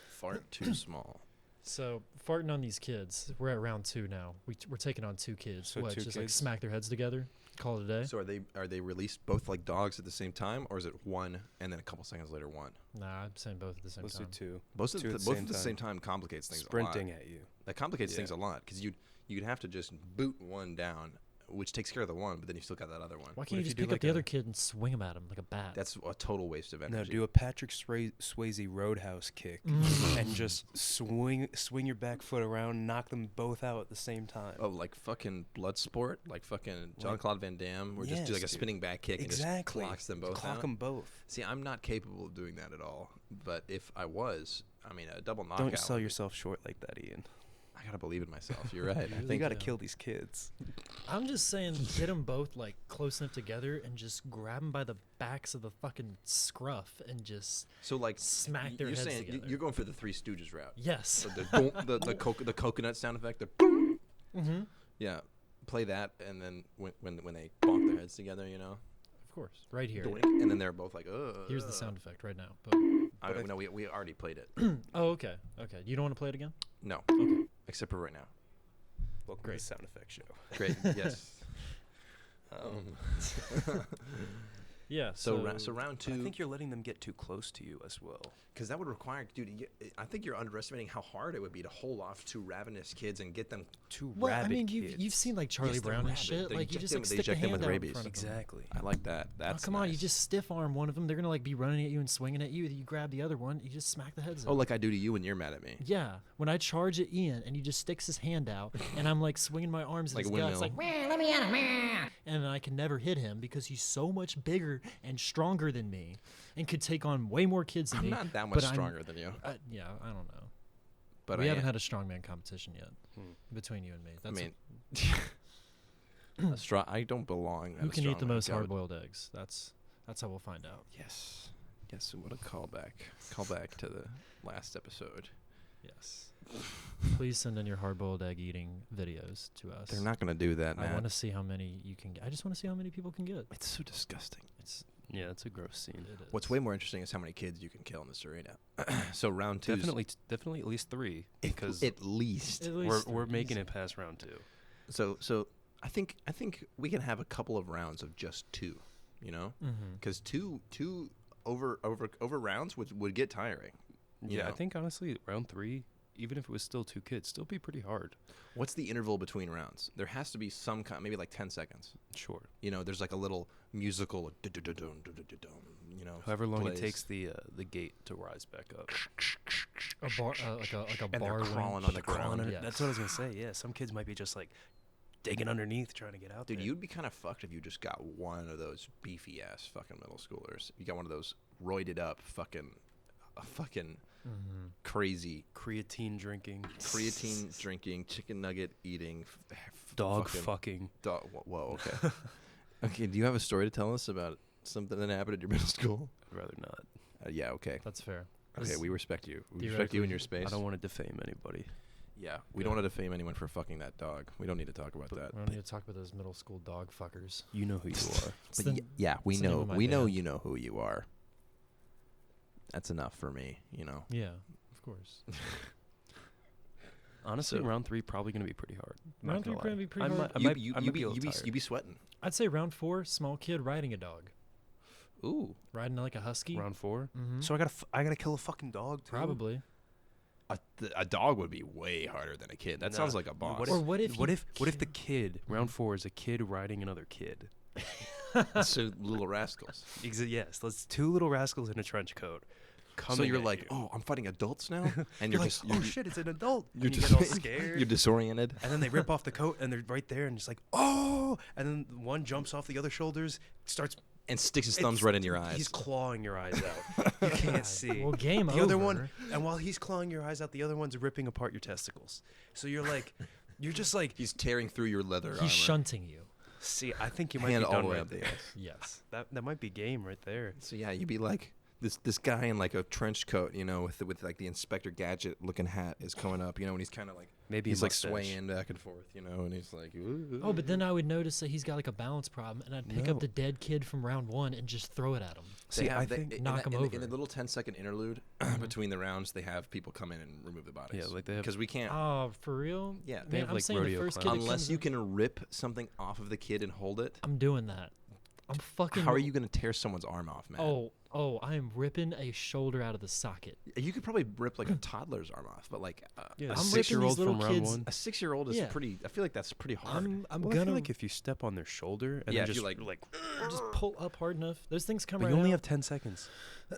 Fart too small. So farting on these kids. We're at round 2 now. We're taking on 2 kids. So what? 2 Just like kids? smack their heads together. Call it a day. So are they released both like dogs at the same time, or is it one and then a couple seconds later one? Nah, I'm saying both at the same Let's time. do two. Both Two at at the both same at the time. same time complicates things Sprinting a lot. at you. That complicates Yeah. things a lot because you'd have to just boot one down, which takes care of the one, but then you still got that other one. Why What can't you if you just do pick up like the a- other kid and swing him at him like a bat? That's a total waste of energy. No, do a Patrick Swayze roadhouse kick and just swing your back foot around, knock them both out at the same time. Oh, like fucking Bloodsport, like fucking Jean-Claude Van Damme, where just do Yes, like a dude. spinning back kick and just clocks them both Clock out. them both. See, I'm not capable of doing that at all. But if I was, I mean, a double knockout. Don't sell would be- yourself short like that, Ian. I gotta believe in myself. You're right. I Really think You got to do. kill these kids. I'm just saying, get them both like close enough together and just grab them by the backs of the fucking scruff and just so. Like smack their you're heads saying together. you're going for the Three Stooges route. yes. So the coconut sound effect. Mm-hmm. Yeah, play that, and then when they bonk their heads together, you know, Of course, right here. doink, and then they're both like, ugh. Here's the sound effect right now. But No, we already played it. oh, okay, okay. You don't want to play it again? No, Okay. except for right now. Welcome Great. to the sound effect show. Great. Yes. Yeah. So So, round I two, think you're letting them get too close to you as well. because that would require, dude. I think you're underestimating how hard it would be to hold off two ravenous kids and get them. Two well, I rabid mean, kids. you've seen like Charlie Yes, they're Brown and rabid. shit. They Like you inject just them- like they stick a inject them with hand out in rabies. front of them. Exactly. I like that. Oh, That's come on, you nice. just stiff arm one of them. They're gonna like be running at you and swinging at you. You grab the other one. You just smack the heads. Oh, in. like I do to you when you're mad at me. Yeah, when I charge at Ian and he just sticks his hand out and I'm like swinging my arms at Like his a guts, windmill. like let me at him, and I can never hit him because he's so much bigger and stronger than me and could take on way more kids than I'm me. not that much but I'm- stronger than you, Yeah, I don't know. but We I haven't am. had a strongman competition yet between you and me. I That's mean, I don't belong. who at a can eat the strongman most goat. hard-boiled eggs? That's how we'll find out. Yes. Yes. What a callback. Callback to the last episode. Yes. Please send in your hard-boiled egg eating videos to us. They're not gonna do that, I man. want to see how many you can get. I just want to see how many people can get. It's so disgusting. It's Yeah, it's a gross scene. it is. What's way more interesting is how many kids you can kill in this arena. So round two. Definitely at least three because At least. At we're least we're they're making easy. it past round two. So I think we can have a couple of rounds of just two. You know, Mhm. because two over rounds would get tiring. You Yeah, I know? think honestly round three, even if it was still two kids, still be pretty hard. What's the interval between rounds? There has to be some kind, maybe like 10 seconds. Sure. You know, there's like a little musical, you know, However long plays. it takes the gate to rise back up. A bar, like a And bar they're crawling winch. on the ground. under- That's what I was gonna say. Yeah, some kids might be just like digging underneath trying to get out Dude, there. you'd be kind of fucked if you just got one of those beefy ass fucking middle schoolers. You got one of those roided up fucking Mhm. crazy creatine drinking, creatine drinking, chicken nugget eating, dog fucking. dog. Whoa, okay. Okay, do you have a story to tell us about something that happened at your middle school? I'd rather not. Yeah, okay. That's fair. Okay, This- we respect you. We respect you in your space. I don't want to defame anybody. Yeah, we Yeah. don't want to defame anyone for fucking that dog. We don't need to talk about that. We don't need to talk about those middle school dog fuckers. You know who you are. It's But the- yeah, we it's the name know. of my We know band. you know who you are. That's enough for me, you know. Yeah, of course. Honestly, So- round three probably gonna be pretty hard. Not Round gonna three gonna lie. be pretty I hard. might- I You might- you I you might be a you little be tired. you be sweating. I'd say round 4, small kid riding a dog, Ooh, riding like a husky. round 4. Mhm. So I gotta kill a fucking dog too. Probably. a dog would be way harder than a kid. That Nah. sounds like a boss. Or what if the kid round 4 is a kid riding another kid? So little rascals. Yes, let's two little rascals in a trench coat. So you're like, oh, I'm fighting adults now, and you're you're like, just oh shit, it's an adult. you're And you just get all scared. You're disoriented. And then they rip off the coat, and they're right there, and it's like, oh! And then one jumps off the other shoulders, starts. And sticks his thumbs right in your eyes. He's clawing your eyes out. You can't see. Well, game the over. other one, and while he's clawing your eyes out, the other one's ripping apart your testicles. So you're like, you're just like, He's tearing through your leather armor. He's shunting you. see, I think you might Hand be all done the way right up the there. ass. Yes. That might be game right there. So yeah, you'd be like this guy in like a trench coat, you know, with like the Inspector Gadget looking hat is coming up, you know, and he's kind of like Maybe he's a like mustache. swaying back and forth, and he's like, ooh. Oh, but then I would notice that he's got like a balance problem, and I'd pick No. up the dead kid from round 1 and just throw it at him. See, I think knock 'em in over. the little 10-second interlude between the rounds, they have people come in and remove the bodies. Yeah, like they have- because we can't. Oh, for real? Yeah, they Man, have, I'm like, saying the rodeo first kid clowns. that unless comes you in- can rip something off of the kid and hold it. I'm doing that. I'm fucking. How are you gonna tear someone's arm off, man? I am ripping a shoulder out of the socket. You could probably rip like a toddler's arm off, but like Yeah, a a I'm ripping 6-year-old these little from round kids- 1. a 6-year-old is Yeah. pretty. I feel like that's pretty hard. I'm Well, I gonna feel like if you step on their shoulder and Yeah, then if just you, like- just pull up hard enough. Those things come but right you only out. have 10 seconds.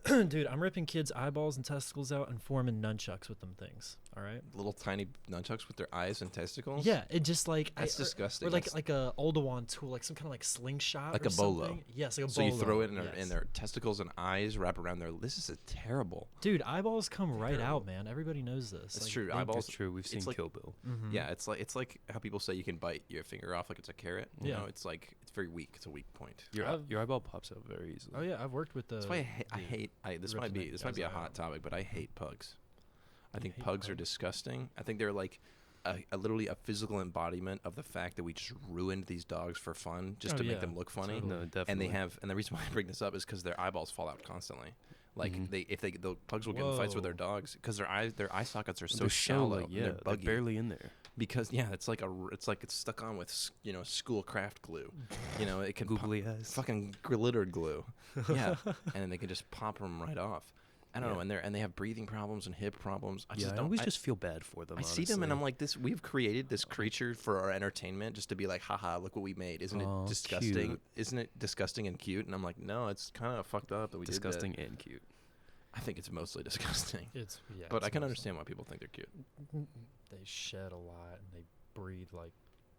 Dude, I'm ripping kids' eyeballs and testicles out and forming nunchucks with them things. All right. Little tiny nunchucks with their eyes and testicles. Yeah, it just like That's disgusting. Or like That's- a Oldowan tool, like some kind of like slingshot, Like or a bolo. something. Yes, like a So bolo. you throw it in yes. their testicles and eyes, wrap around their. This is a terrible. Dude, eyeballs come right out, man. Everybody knows this. It's Like, true. they- Eyeballs. That's true. We've seen like- Kill Bill. Mhm. Yeah, it's like how people say you can bite your finger off like it's a carrot. You Yeah. know, it's like it's very weak. It's a weak point. Your eyeball pops out very easily. Oh yeah, I've worked with the. That's why I hate. This might ripping be that this might be a guy's eye hot out. topic, but I hate pugs. I think hate pugs are pugs? disgusting. I think they're like a literally a physical embodiment of the fact that we just ruined these dogs for fun, just Oh, to make yeah, them look funny. totally. No, definitely. And they have, and the reason why I bring this up is because their eyeballs fall out constantly. Like Mhm. the pugs will get in fights with their Whoa. dogs because their eye sockets are so They're shallow. like, and yeah, they're they're buggy. barely in there. Because it's like it's stuck on with school craft glue. It can Googly eyes. fucking glittered glue. Yeah, and then they can just pop them right off. I don't know, and they have breathing problems and hip problems. I Yeah, just I don't. always just feel bad for them. I see them and I'm honestly. like, this. We've created this creature for our entertainment, just to be like, haha, look what we made. Isn't Aw, it disgusting? cute. Isn't it disgusting and cute? And I'm like, no, it's kind of fucked up that we disgusting did and cute. that. I think it's mostly disgusting, It's yeah. but it's I can mostly- understand why people think they're cute. They shed a lot and they breathe like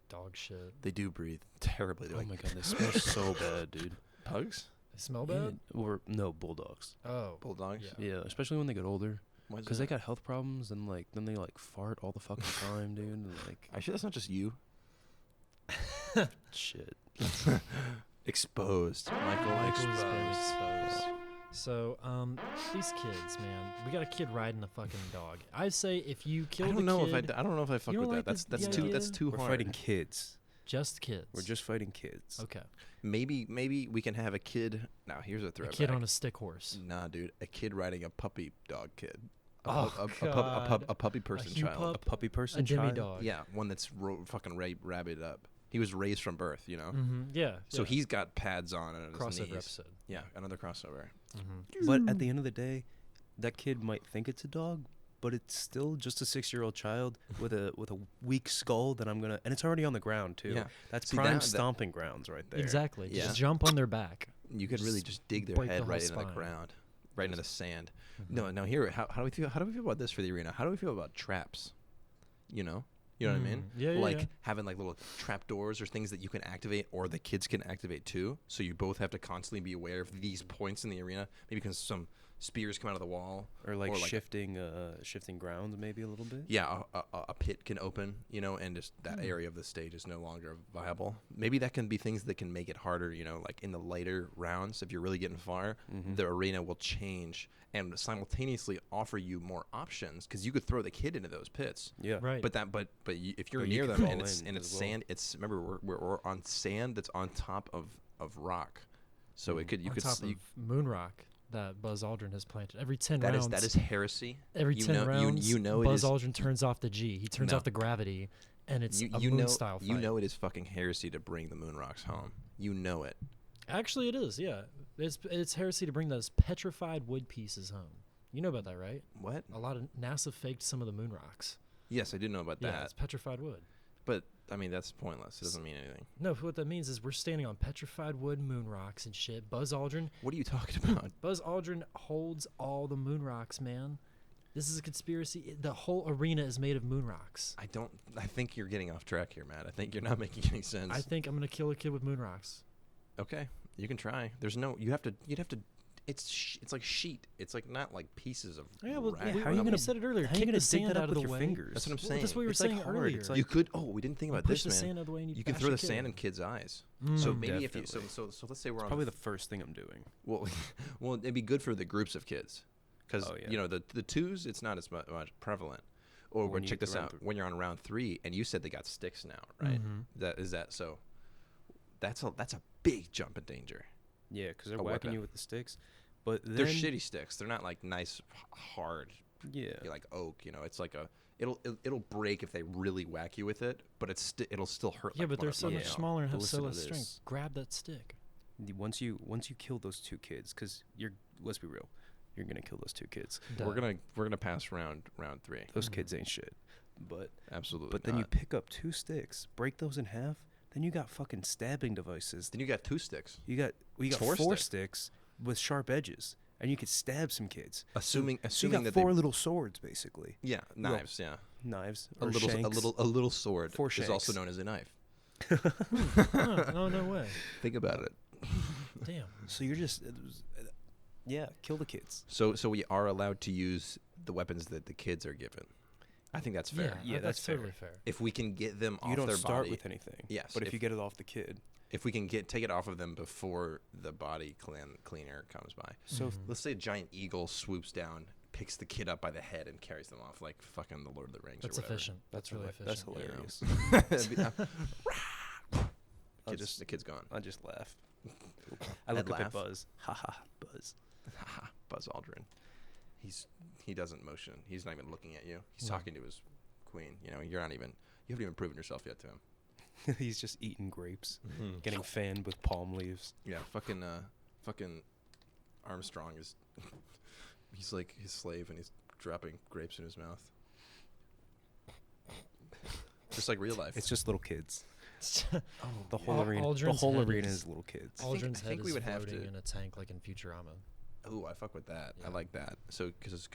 dog shit. They do breathe terribly. They're Oh like my god, they smell so bad, dude. pugs, They smell Yeah, bad. or no, bulldogs. Oh, bulldogs. Yeah. Yeah, especially when they get older, Why is because they that? got health problems and then they like fart all the fucking time, dude. And like Actually, that's not just you. shit. Exposed, Michael. Michael's been Exposed. exposed. So, these kids, man, we got a kid riding a fucking dog. I say if you kill I the don't know kid, if I don't know if I fuck You with don't that. like That's the too that's idea? too We're hard. fighting kids. just kids. We're just fighting kids. okay. Maybe we can have a kid. Now here's a A throwback. kid on a stick horse. Nah, dude, a kid riding a puppy dog kid. Oh, A puppy person Hugh child. A puppy person. A demi child? dog. Yeah, one that's fucking rabbited up. He was raised from birth, Mm-hmm. Yeah. So yeah. he's got pads on and his crossover knees. episode. Yeah, another crossover. Mm-hmm. But at the end of the day, that kid might think it's a dog, but it's still just a 6-year-old child with a weak skull that I'm gonna, and it's already on the ground too. Yeah. That's See, prime that- stomping grounds right there. Exactly. Yeah. Just jump on their back. You could really just dig their break the head whole right into the spine. ground, right into the sand. Mhm. No, here, how do we feel? How do we feel about this for the arena? How do we feel about traps? You know what I mean? Yeah, yeah, Like yeah. having like little trap doors or things that you can activate, or the kids can activate too. So you both have to constantly be aware of these points in the arena. Maybe because some spears come out of the wall, Or like, Or like- shifting grounds maybe a little bit. yeah, a pit can open, and just that area of the stage is no longer viable. Maybe that can be things that can make it harder, like in the later rounds, if you're really getting far, the arena will change and simultaneously offer you more options, because you could throw the kid into those pits. Yeah. Right. But if you're But you near can them fall and it's in as well. sand, remember we're on sand that's on top of rock, so it could you on could top of moon rock that Buzz Aldrin has planted. Every 10 that rounds. is heresy. every you 10 know, rounds. you know Buzz it is, Aldrin turns off the G. He turns No. off the gravity, and it's a you moon know style fight. you know it is fucking heresy to bring the moon rocks home. You know it. Actually, it is. Yeah, it's heresy to bring those petrified wood pieces home. You know about that, right? What? A lot of NASA faked some of the moon rocks. Yes, I do know about Yeah, that. it's petrified wood. But I mean, that's pointless. It doesn't mean anything. No, what that means is we're standing on petrified wood moon rocks and shit. Buzz Aldrin What are you talking about? Buzz Aldrin holds all the moon rocks, man. This is a conspiracy. The whole arena is made of moon rocks. I think you're getting off track here, Matt. I think you're not making any sense. I think I'm gonna kill a kid with moon rocks. Okay, you can try. You'd have to. It's like sheet. It's like not like pieces of. Yeah, well, rag. how are you we gonna- said it earlier. How are you Kick gonna the dig sand that out up of with the your way. fingers? That's what I'm Well, saying. that's what we were It's like saying hard. earlier. It's like- You could. Oh, we didn't think about Push this, the man. sand out of the way and You can bash throw a the sand kid. in kids' eyes. Mm. So maybe if you Definitely. so let's say we're on Probably the first thing I'm doing. well well it'd be good for the groups of kids, because Oh, yeah. the twos it's not as much prevalent. Or when you check get this to out. round When you're on round 3, and you said they got sticks now, right? Mhm. That so? That's a big jump in danger. Yeah, because they're A whacking weapon. you with the sticks. But then, They're shitty sticks. They're not like nice, hard, Yeah. like oak. You know, it's like it'll break if they really whack you with it, but it'll still hurt. Yeah, like but one they're of so them, much you know. smaller and But have so listen to less strength. this. Grab that stick. Once you kill those 2 kids, because let's be real, you're gonna kill those 2 kids. We're gonna pass round 3. Those kids ain't shit. But Absolutely. but then you not. pick up 2 sticks, break those in half, then you got fucking stabbing devices. Then you got 2 sticks. You got 4 4 sticks. sticks with sharp edges, and you could stab some kids. Assuming So you got that 4 little swords basically. yeah, knives. Yeah, Knives a or little shanks. a little sword 4 is also shanks. known as a knife. Oh, no way. Think about it. Damn. So you're just kill the kids. So we are allowed to use the weapons that the kids are given. I think that's fair. Yeah, that's that's fair. totally fair. If we can get them You off don't their start body, with anything. Yes, But if if- you get it off the kid, if we can take it off of them before the body cleaner comes by. so if- Let's say a giant eagle swoops down, picks the kid up by the head, and carries them off like fucking the Lord of the Rings. That's or whatever. efficient. That's really That's efficient. hilarious. That'd be- I'll Kids- just the kid's gone. I just laugh. I look up laugh. at Buzz. Haha, Buzz. Buzz Aldrin. He doesn't motion. He's not even looking at you. He's No. talking to his queen. You know, you haven't even proven yourself yet to him. He's just eating grapes, getting fanned with palm leaves. Yeah, fucking Armstrong is he's like his slave and he's dropping grapes in his mouth. Just like real life. It's just little kids. oh, The whole Al- arena. The Aldrin's whole head arena is- is little kids. Aldrin's I head think we is would have floating to- in a tank like in Futurama. Oh, I fuck with that. I Yeah. like that. So because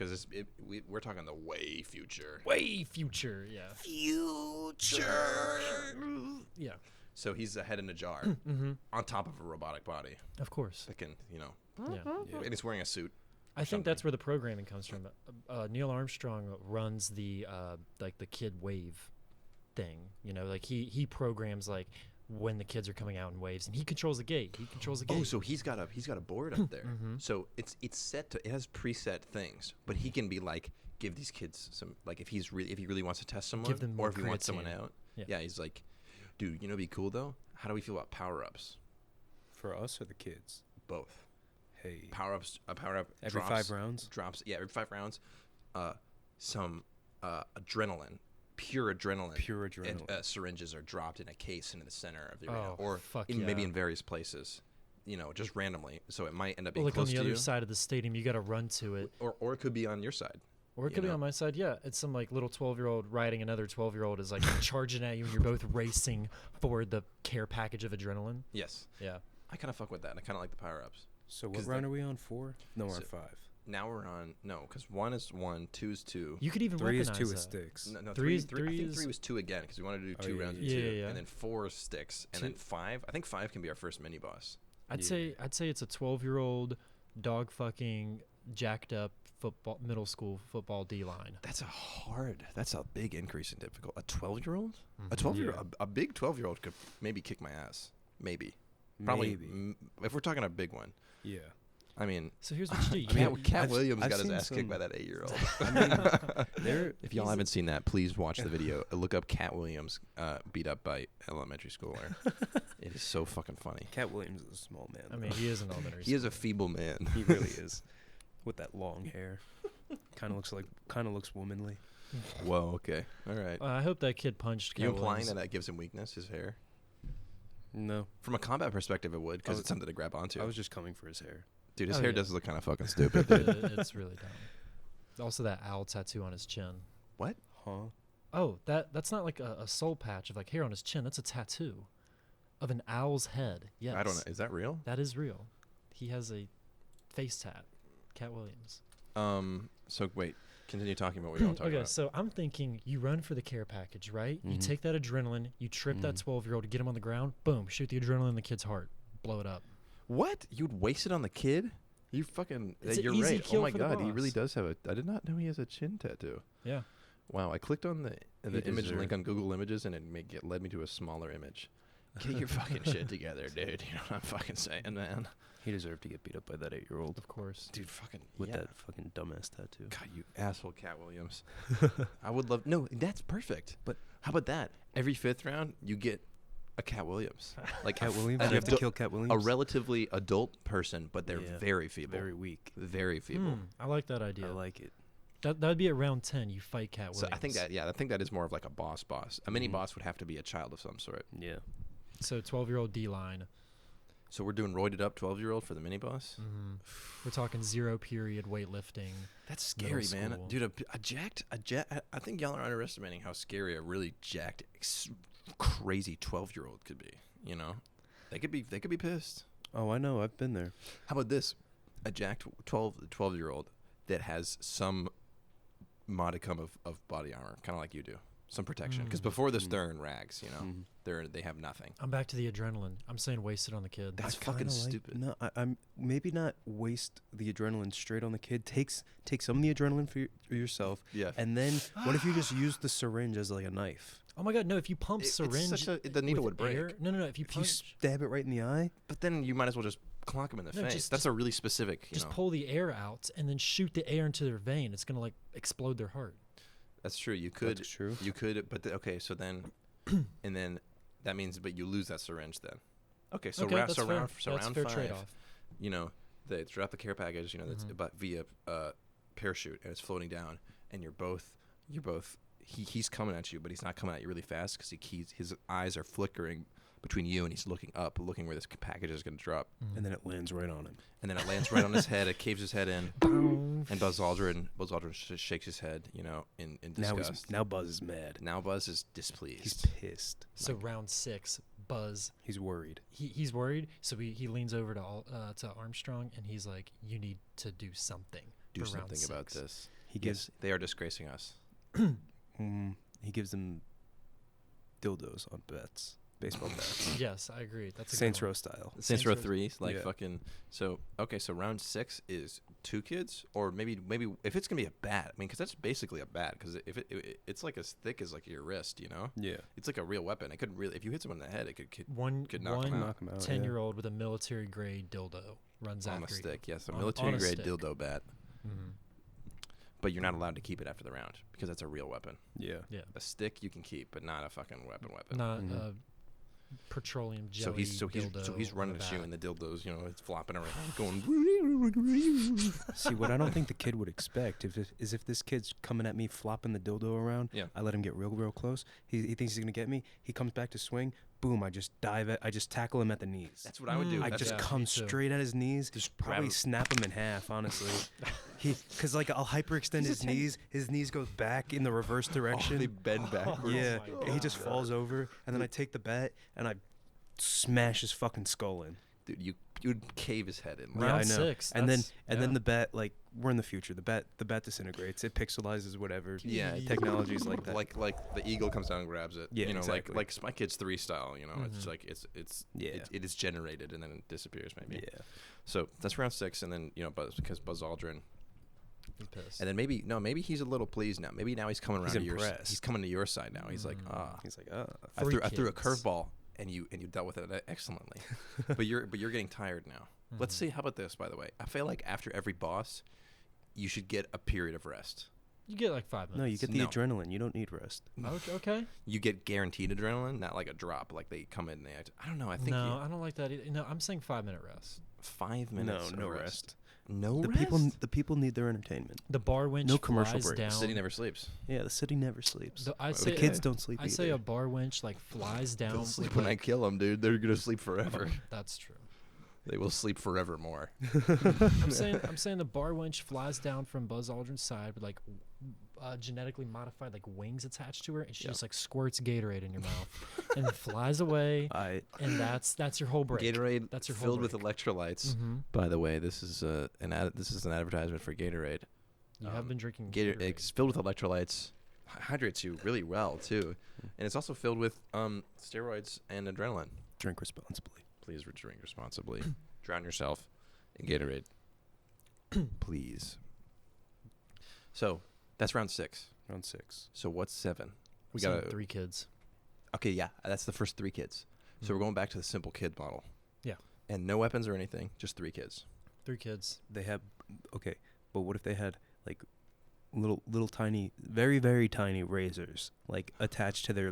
we're talking the way future. Way future, yeah. Future. Yeah, So he's a head in a jar mm-hmm. on top of a robotic body Of course. that can, you know, Yeah. Yeah. and he's wearing a suit. I think something. that's where the programming comes from. Neil Armstrong runs the like the kid wave thing. You know, like he programs like when the kids are coming out in waves, and he controls the gate. He controls the gate. Oh, so he's got a board up there. Mhm. So it's set to, it has preset things, but he can be like give these kids some, like if he really wants to test someone them or more if he wants someone creatine. out. Yeah. Yeah, he's like, dude, you know, what'd be cool though. How do we feel about power ups? For us or the kids? Both Hey. power ups. A power up Every drops, 5 rounds? drops. Yeah, every 5 rounds. Some adrenaline, pure adrenaline. Pure And adrenaline. syringes are dropped in a case into the center of the arena, Oh, or fuck maybe yeah. in various places. You know, just randomly. So it might end up being Well, like on close the to other you, side of the stadium, you got to run to it, or it could be on your side. or it You could be know. on my side. Yeah, it's some like little 12-year-old riding another 12-year-old is like charging at you, and you're both racing for the care package of adrenaline. Yes, Yeah. I kind of fuck with that. I kind of like the power ups. So what 'cause round the- are we on? 4? No, we're on So- 5. Now we're on because 1 is 1, 2 is 2. You could even 3 is weaponize 2 that. with sticks. No, Three 3, is- I think three 3 is- was 2 again because we wanted to do 2 yeah, rounds yeah, of 2, yeah. Yeah. and then 4 sticks, and then 5. I think 5 can be our first mini boss. I'd Yeah. say it's a 12-year-old dog fucking jacked up middle school football D line. That's a big increase in difficulty. A 12-year-old, a Mhm. 12-year-old, a big 12-year-old could maybe kick my ass. Maybe, probably. Maybe. If we're talking a big one. Yeah. I mean, So here's what you do. You I mean, can't- Cat I've- Williams I've got his seen ass kicked some- by that 8-year-old. There, If y'all haven't seen that, please watch the video. Look up Cat Williams beat up by elementary schooler. It is so fucking funny. Cat Williams is a small man. I mean, he is an elementary. He is a feeble man. He really is. With that long hair. Kind of looks womanly. Whoa. Okay. All right. I hope that kid punched. You Cat implying Williams. that gives him weakness? His hair. No. From a combat perspective, it would because was- it's something to grab onto. I was just coming for his hair. Dude, his Oh, hair yeah. does look kind of fucking stupid. Dude. It's really dumb. Also, that owl tattoo on his chin. What? Huh? Oh, that's not like a soul patch of like hair on his chin. That's a tattoo of an owl's head. Yes, I don't know. Is that real? That is real. He has a face tat. Cat Williams. So wait. Continue talking about what you want to talk Okay, about. so I'm thinking you run for the care package, right? You Mhm. take that adrenaline, you trip that 12-year-old, get him on the ground, boom, shoot the adrenaline in the kid's heart, blow it up. What? You'd waste it on the kid? You fucking. It's an you're easy right. Oh kill my for the god, he really boss. does have a. I did not know he has a chin tattoo. Yeah. Wow, I clicked on the image deserved- link on Google Images and it led me to a smaller image. Get your fucking shit together, dude. You know what I'm fucking saying, man? He deserved to get beat up by that 8-year-old Of course. Dude, fucking with yeah. that fucking dumbass tattoo. God, you asshole, Cat Williams. I would love. No, that's perfect. But how about that? Every 5th round, you get a Cat Williams. Like Cat Williams? an You have to adult- kill Cat Williams? a relatively adult person, but they're Yeah. very feeble. Very weak. Very feeble. I like that idea. I like it. That'd be at round 10. You fight Cat So Williams. I think that is more of like a boss. A mini Mhm. boss would have to be a child of some sort. Yeah. So 12-year-old D-line. So we're doing roided up 12-year-old for the mini boss. We're talking 0 period weightlifting. That's Middle scary, man. school. Dude, I think y'all are underestimating how scary a really jacked, crazy 12-year-old could be. You know, they could be pissed. Oh, I know. I've been there. How about this? A jacked 12-year-old that has some modicum of body armor, kind of like you do, some protection. Because before this, they're in rags. You know, they have nothing. I'm back to the adrenaline. I'm saying waste it on the kid. That's I fucking kinda stupid. No, I'm maybe not waste the adrenaline straight on the kid. Take some of the adrenaline for yourself. Yeah. And then what if you just use the syringe as like a knife? Oh my God, no! If you pump It's syringe, the needle with would break. air- no. If you If you punch, stab it right in the eye, But then you might as well just clonk him in the No, face. just- That's a really specific. You just know. pull the air out and then shoot the air into their vein. It's gonna like explode their heart. That's true. You could. That's true. You could. But okay. So then, and then that means, but you lose that syringe then. Okay. So okay, round. that's So fair. round. So that's round fair 5. trade-off. You know, they drop the care package. You know, that's but via parachute, and it's floating down, and you're both. He's coming at you, but he's not coming at you really fast because his eyes are flickering between you, and he's looking up, looking where this package is going to drop, and then it lands right on him. and then it lands right on his head. It caves his head in, and Buzz Aldrin shakes his head, you know, in disgust. Now Buzz is mad. Now Buzz is displeased. He's pissed. So round 6, Buzz. He's worried. He's worried. So he leans over to Armstrong and he's like, "You need to do something. Do for round something about 6." this. He gives They are disgracing us. he gives them dildos on bets, baseball bets, Yes, I agree. That's a Saints good one. Row style. Saints Row Row- 3, like Yeah. fucking. So okay, so round 6 is 2 kids, or maybe if it's gonna be a bat. I mean, because that's basically a bat. Because if it's like as thick as like your wrist, you know. Yeah. It's like a real weapon. It could really, if you hit someone in the head, it could One knock 'em out. Knock him out. 10-year-old with a military grade dildo runs on a after you. stick. Yes, a On- military on a grade stick. dildo bat. Mhm. But you're not allowed to keep it after the round because that's a real weapon. Yeah. Yeah. A stick you can keep, but not a fucking weapon. Not Mhm. petroleum jelly. So he's dildo running on a at you, bat. and the dildo's, you know, it's flopping around, going. See, what I don't think the kid would expect is if this kid's coming at me flopping the dildo around, Yeah. I let him get real close. He thinks he's going to get me. He comes back to swing. Boom, I just tackle him at the knees. That's what I would do. Mm. I That's just Yeah, come me too. straight at his knees. Just grab probably him. snap him in half, honestly. Because like I'll hyperextend his knees. His knees go back in the reverse direction. they bend backwards. Yeah, Oh my and he just God. falls over, and then I take the bat and I smash his fucking skull in. Dude, you'd cave his head in. Yeah, Round I know. 6. And then that's- the bat, like, we're in the future. The bat disintegrates. It pixelizes whatever. Yeah, Technologies like that. Like the eagle comes down and grabs it. Yeah, you know, exactly. like Spy Kids 3 style. You know, it's like Yeah. it is generated and then it disappears maybe. Yeah. So that's round 6, and then because Buzz Aldrin, He's pissed. and then maybe he's a little pleased now. Maybe now he's coming around He's to impressed. he's coming to your side now. He's like, He's like, I Free threw a kids. curveball and you dealt with it excellently. but you're getting tired now. Let's see. How about this? By the way, I feel like after every boss, you should get a period of rest. You get like 5 minutes. no, you get the No. adrenaline. You don't need rest. Okay. You get guaranteed adrenaline, not like a drop. Like they come in, I don't know. I think No, I don't like that either. No, I'm saying 5-minute rest. 5 minutes. No of rest. No The rest. people need their entertainment. The bar winch No commercial flies breaks. down. The city never sleeps. Yeah, the city never sleeps. I The say kids don't sleep I say either. a bar winch like flies down. They'll with, sleep when I like- kill them, dude. They're gonna sleep forever. That's true. They will sleep forevermore. I'm saying the bar winch flies down from Buzz Aldrin's side with like genetically modified like wings attached to her, and she just like squirts Gatorade in your mouth and flies away. And that's your whole break. Gatorade That's your whole filled with break. electrolytes. By the way, this is an advertisement for Gatorade. You have been drinking Gatorade. Gatorade. It's filled with electrolytes. Hydrates you really well too, and it's also filled with steroids and adrenaline. Drink responsibly. Please drink responsibly. Drown yourself in Gatorade. Please. So that's round 6. Round 6. So what's 7? We So got 3 kids. Okay, yeah, that's the first 3 kids. So we're going back to the simple kid model. Yeah. And no weapons or anything, just 3 kids. 3 kids. They have, okay, but what if they had like little tiny, very very tiny razors like attached to their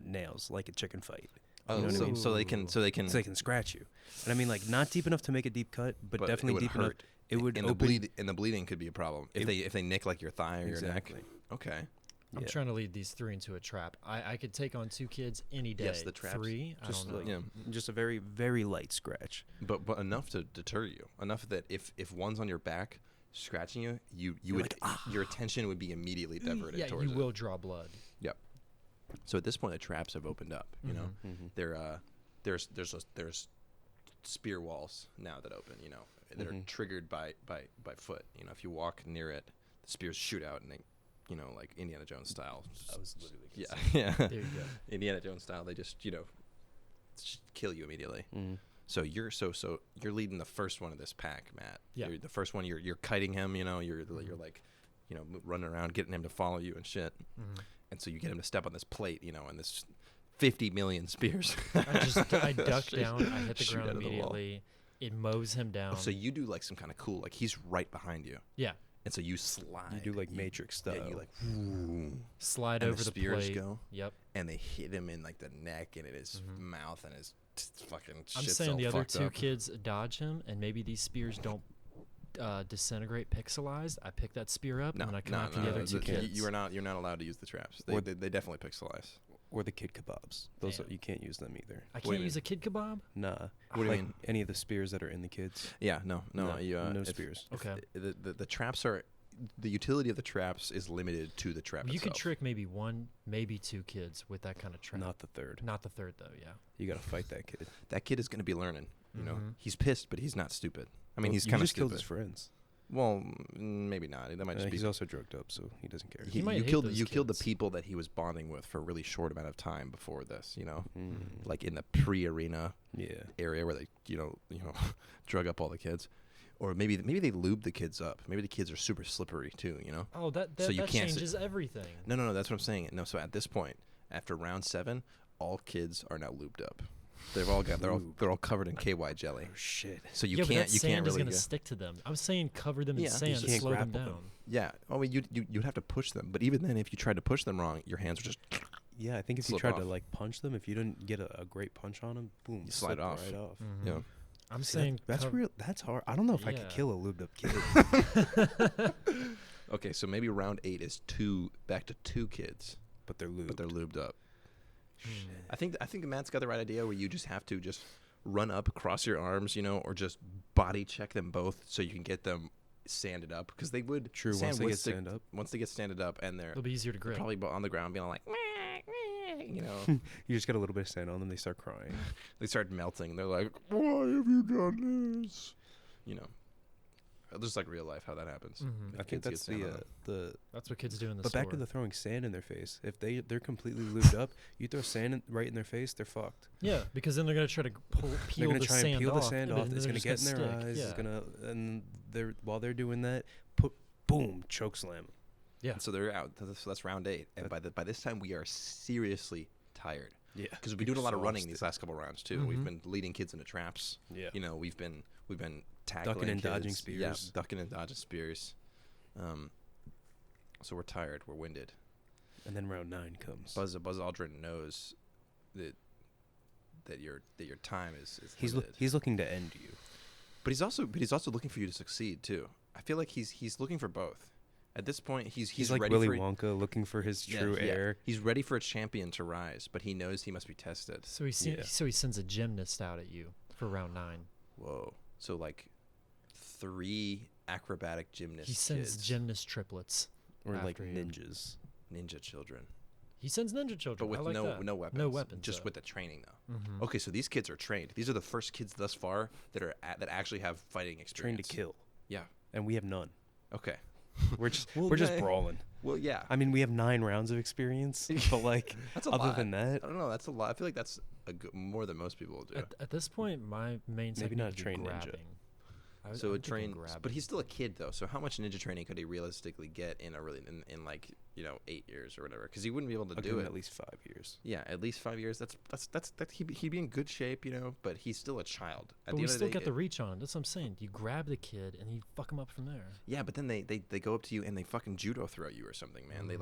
nails, like a chicken fight. Oh, You know what I mean? so they can So they can scratch you. And I mean, like, not deep enough to make a deep cut, but it definitely would deep enough. hurt. It would and open. the bleeding could be a problem if they nick like your thigh or your neck. Exactly. Okay. I'm Yeah. trying to lead these 3 into a trap. I could take on 2 kids any day. Yes, the traps. 3, I Just don't know. like, just a very very light scratch. But enough to deter you. Enough that if one's on your back scratching you, you would your attention would be immediately diverted Yeah, towards you it. will draw blood. Yep. So at this point, the traps have opened up. You know, there's spear walls now that open. You know, that are triggered by foot. You know, if you walk near it, the spears shoot out and they, you know, like Indiana Jones style. I was literally Yeah. There you go. Indiana Jones style. They just kill you immediately. Mm-hmm. So you're leading the first one of this pack, Matt. Yeah. You're the first one. You're kiting him. You know, you're like, you know, running around getting him to follow you and shit. And so you get him to step on this plate, you know, and this 50 million spears. I duck down. I hit the Shoot ground out of the wall. immediately. It mows him down. Oh, so you do like some kind of cool, like he's right behind you, yeah. and so you slide. You do like Matrix style. Yeah, you like, whoo, Slide and over the the spears plate. go, Yep. and they hit him in like the neck and in his mouth and his fucking. I'm shit's saying all the other fucked 2 up. kids dodge him, and maybe these spears don't disintegrate pixelized. I pick that spear up, No, and then I come no, after no, the other no, 2 kids. You're not allowed to use the traps. Or- They definitely pixelize. Or the kid kebabs. Those Damn. you can't use them either. I do you can't use mean? a kid kebab? Nah. What do you Like mean? any of the spears that are in the kids. Yeah, no. No if- spears. if Okay. The traps are. The utility of the traps is limited to the trap You could itself. trick maybe 1, maybe 2 kids with that kind of trap. Not the third. Not the 3rd, though, yeah. You gotta fight that kid. That kid is going to be learning. You know, Mhm. he's pissed, but he's not stupid. I mean, Well, he's you kind of just killed stupid. his friends. Well, maybe not. That might just be. He's also drugged up, so he doesn't care. He might you hate killed those you killed the kids. people that he was bonding with for a really short amount of time before this. You know, Mm. like in the pre-arena Yeah. area where they you know drug up all the kids, or maybe they lube the kids up. Maybe the kids are super slippery too. You know. Oh, that So you that can't s- changes everything. No. That's what I'm saying. No. So at this point, after round 7, all kids are now lubed up. They've all got they're all covered in KY jelly. Oh shit. So you yeah, but can't that you sand can't is really going to go- stick to them. I'm saying cover them in Yeah. sand You to can't slow them grapple down. them. Yeah. I mean, you'd have to push them, but even then, if you tried to push them wrong, your hands would just Yeah, I think if you Slip tried to off. like punch them, if you didn't get a great punch on them, boom, You slide slip off. right off. Mhm. you know. I'm See, saying that's cov- real. That's hard. I don't know if I Yeah. could kill a lubed up kid, Okay, so maybe round 8 is back to 2 kids, but they're lubed. but they're lubed up. Hmm. I think Matt's got the right idea where you just have to just run up, cross your arms, you know, or just body check them both so you can get them sanded up because they would True. sand Once they would get stick- stand up, once they get standed up and they're It'll be easier to grip. probably on the ground being like you know you just got a little bit of sand on them. They start crying. they start melting. They're like, why have you done this? You know, just like real life how that happens. Mhm. I think Kids get that's sand on the them. That's what kids do in the But store. back to the throwing sand in their face. If they're completely lubed up, you throw sand right in their face, they're fucked. Yeah, because then they're going to try to They're peel gonna the try sand and peel off. the sand and off. then It's they're gonna just get in their stick. eyes. Yeah. It's gonna and while they're doing that, boom, choke slam. Yeah. So they're out. So that's round 8, and by this time we are seriously tired. Yeah, Because we've been doing a lot of running these last couple rounds too. We've Mhm. been leading kids into traps. Yeah, You know, we've been tackling Ducking and dodging kids. spears. Yeah, ducking and dodging spears. So we're tired. We're winded. and then round 9 comes. Buzz Aldrin knows that your time is He's limited. he's looking to end you. But he's also looking for you to succeed too. I feel like he's looking for both. At this point, he's like ready Willy for Wonka looking for his true heir. He's ready for a champion to rise, but he knows he must be tested. So he sends a gymnast out at you for round 9. Whoa! So like 3 acrobatic gymnast He sends kids, gymnast triplets. Or like after you. ninjas. ninja children, He sends ninja children. but with I like no that. no weapons. No weapons. Just though. with the training though. Mhm. Okay, so these kids are trained. These are the first kids thus far that actually have fighting Trained experience. to kill. Yeah. And we have none. Okay. We're just Well, we're just yeah. brawling. Well, yeah. I mean, we have 9 rounds of experience, but like That's a other lot. than that, I don't know. That's a lot. I feel like that's more than most people do. At this point, my main Maybe technique not a would be trained ninja. grabbing. So it trains, but he's still a kid though. So how much ninja training could he realistically get in in like 8 years or whatever? Because he wouldn't be able to do it at least 5 years. Yeah, at least 5 years. That's he'd be in good shape, But he's still a child. But we still got the reach on him. That's what I'm saying. You grab the kid and you fuck him up from there. Yeah, but then they go up to you and they fucking judo throw you or something, man. They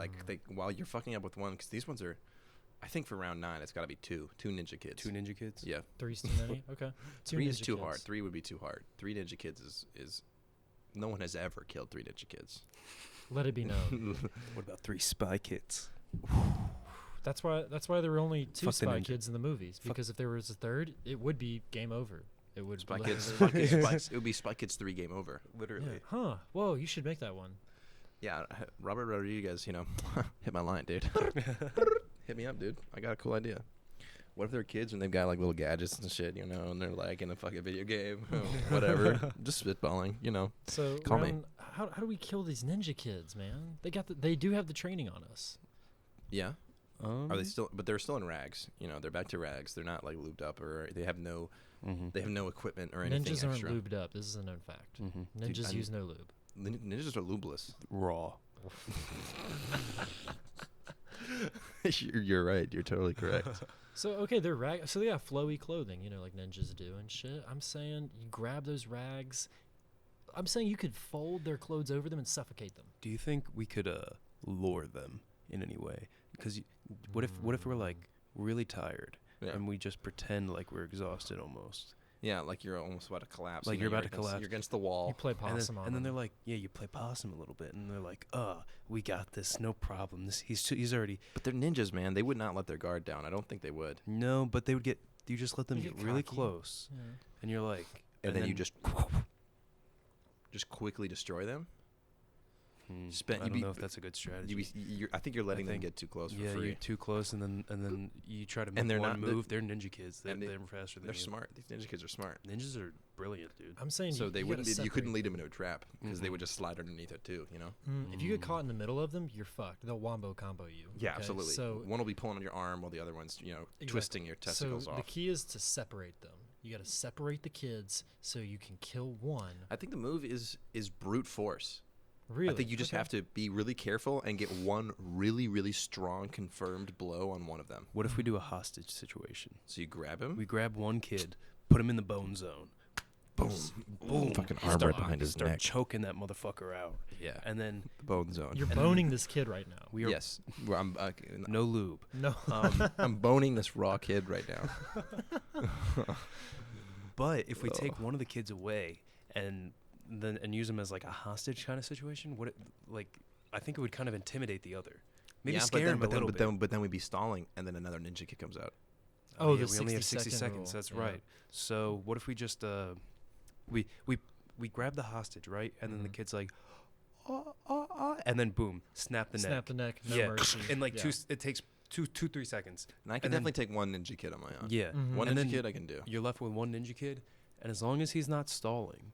while you're fucking up with one, because these ones are, I think for round 9 it's got to be two ninja kids. 2 ninja kids. Yeah. 3's too many. Okay. 3 is too kids. hard. 3 would be too hard. 3 ninja kids is no one has ever killed 3 ninja kids. Let it be known. What about 3 spy kids? That's why there were only 2 Fuck the spy ninja. kids in the movies. Because if there was a third, it would be game over. It would Spy literally- Kids. It would be Spy Kids 3 game over. Literally. Yeah. Huh. Whoa, you should make that one. Yeah, Robert Rodriguez, hit my line, dude. Hit me up, dude. I got a cool idea. What if they're kids and they've got like little gadgets and shit, and they're like in a fucking video game, whatever, just spitballing, So Call me. how do we kill these ninja kids, man? They do have the training on us. Yeah. Are they still? But they're still in rags. They're back to rags. They're not like lubed up, or they have no equipment or anything Ninjas extra. aren't lubed up. This is a known fact. Mm-hmm. Ninjas use no lube. Ninjas are lubeless. Raw. You're right. You're totally correct. So okay, so they got flowy clothing, like ninjas do and shit. I'm saying you grab those rags. I'm saying you could fold their clothes over them and suffocate them. Do you think we could lure them in any way? Because what if we're like really tired Yeah. and we just pretend like we're exhausted almost? Yeah, like you're almost about to collapse. Like you're about to against- collapse. You're against the wall. You play And possum on then them. they're like, yeah, you play possum a little bit, and they're like, we got this, no problem. He's already But they're ninjas, man. They would not let their guard down. I don't think they would. no, but they would get. You just let them They get get really cocky. close, Yeah. and you're like, And then you just quickly destroy them. I don't know if that's a good strategy. I think you're letting them think- get too close for Yeah, free. you're too close, and then you try to make And they're one not- move. They're ninja kids. They're and they- faster than They're you. smart. These ninja kids are smart. Ninjas are brilliant, dude. I'm saying So you, they you wouldn't. gotta You couldn't separate lead them into a trap because they Mhm. would just slide underneath it too. If you get caught in the middle of them, you're fucked. They'll wombo combo you. Yeah, okay? absolutely. So One will be pulling on your arm while the other one's twisting your testicles so off. the key is to separate them. You got to separate the kids so you can kill one. I think the move is brute force. Really? I think you just have to be really careful and get one really, really strong confirmed blow on one of them. What if we do a hostage situation? So you grab him, We grab one kid, put him in the bone zone, boom, boom, fucking arm right behind his start neck. choking that motherfucker out, Yeah, and then the bone zone. You're boning this kid right now. we are Yes, well, no lube. No. I'm boning this raw kid right now. But if we take one of the kids away and use him as like a hostage kind of situation, I think it would kind of intimidate the other. Maybe yeah, scare him a little bit. But then we'd be stalling, and then another ninja kid comes out. Oh, yeah, the we only have 60 60-second seconds. rule. That's Yeah. right. So what if we just we grab the hostage, right? And then the kid's like, and then boom, snap the neck. Snap the neck. No yeah, mercy. and like Yeah. it takes 3 seconds. And I can And then- definitely take one ninja kid on my own. Yeah, Mhm. One and ninja then kid I can do. you're left with one ninja kid, and as long as he's not stalling,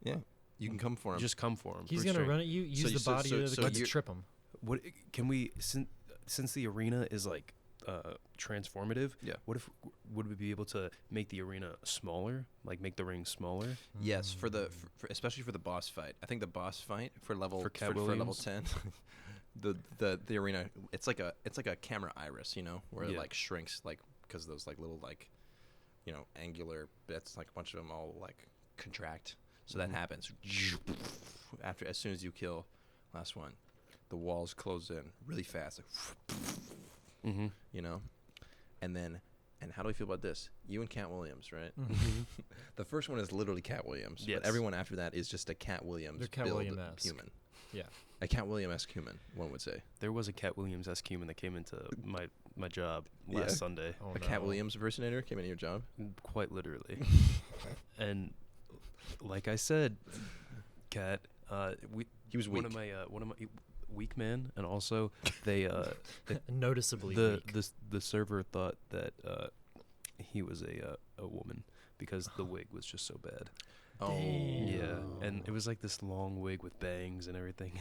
Yeah, you can come for him. just come for him. He's brute going to strength. run at you, use the so- body so- of the so kid to you're- trip him. What can we since the arena is like transformative? Yeah. Would we be able to make the arena smaller, like make the ring smaller? Yes, for especially for the boss fight. I think the boss fight for level For Cat for level Williams? 10, the arena it's like a camera iris, where it Yeah. like shrinks like because those like little like angular bits, like a bunch of them all like contract. So that Mhm. happens as soon as you kill last one. The walls close in really fast, like, Mm-hmm. and how do we feel about this? You and Cat Williams, right? Mhm. The first one is literally Cat Williams, Yes. but everyone after that is just a Cat Williams They're Cat build Williams-esque. human. Yeah. A Cat Williams-esque human, one would say. There was a Cat Williams-esque human that came into my job Yeah. last Sunday, Oh, A Cat no. Williams impersonator came into your job. quite literally. And like I said, Cat, He was one weak. of my weak man, and also they Noticeably the weak. the server thought that he was a woman because the wig was just so bad. Oh, Yeah, and it was like this long wig with bangs and everything.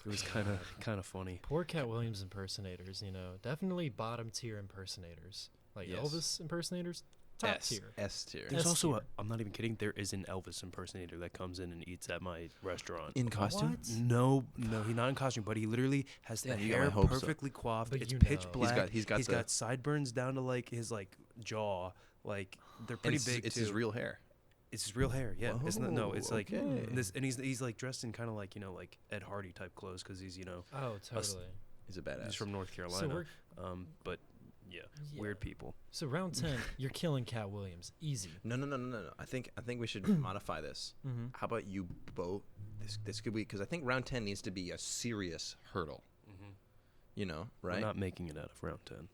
It was kind of funny. Poor Cat Williams impersonators, definitely bottom tier impersonators. Like Yes. Elvis impersonators, Top S, tier. S tier. There's S also tier. I'm not even kidding. There is an Elvis impersonator that comes in and eats at my restaurant. In costume? What? No, he's not in costume, but he literally has the Damn, you got my hair hopes up. perfectly coiffed. But It's you pitch know. black. He's got he's the- got sideburns down to like his like jaw. Like they're And pretty it's, big it's too. his real hair. It's his real hair. Yeah, it's not. No, it's like okay. this, and he's like dressed in kind of like like Ed Hardy type clothes because he's Oh, totally. He's a badass. he's from North So Carolina. we're But yeah, Yeah. weird people. so round 10, you're killing Cat Williams, easy. No. I think we should modify this. Mm-hmm. How about you both? This could be because I think round 10 needs to be a serious hurdle. You know, right? We're not making it out of round 10.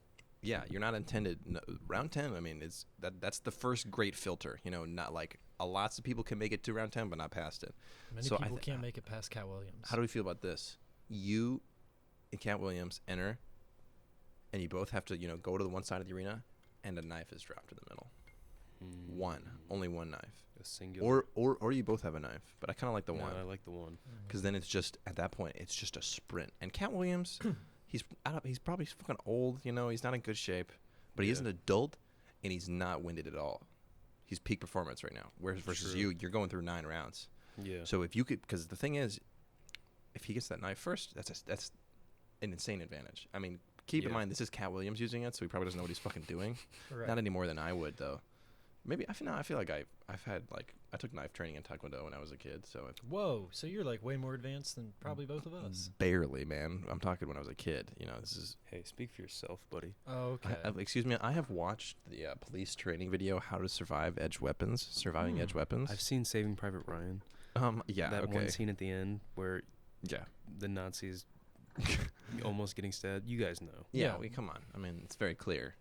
Yeah, you're not intended. No, round 10. I mean, it's that's the first great filter. You know, not like lots of people can make it to round 10, but not past it. Many So I people thi- can't make it past Cat Williams. How do we feel about this? You and Cat Williams enter, and you both have to, go to the one side of the arena, and a knife is dropped in the middle. Only one knife, A singular. or you both have a knife. But I kind of like the No, one, I like the one. because then it's just at that point it's just a sprint. And Cat Williams, he's probably fucking old. He's not in good shape, but he is Yeah. an adult, and he's not winded at all. He's peak performance right now. Whereas versus True. you're going through 9 rounds. Yeah. So if you could, because the thing is, if he gets that knife first, that's an insane advantage. I mean, keep in Yeah. mind this is Cat Williams using it, so he probably doesn't know what he's fucking doing. Right. Not any more than I would though. Maybe I feel like I've had like I took knife training in Taekwondo when I was a kid, so Whoa, so you're like way more advanced than probably both of us. barely, man. I'm talking when I was a kid. This is. Hey, speak for yourself, buddy. Oh, okay. Excuse me. I have watched the police training video, "How to Survive Edge Weapons," surviving edge weapons. I've seen Saving Private Ryan. Yeah. That okay. one scene at the end where Yeah. the Nazis almost getting stabbed. You guys know. Yeah, Yeah. come on. I mean, it's very clear.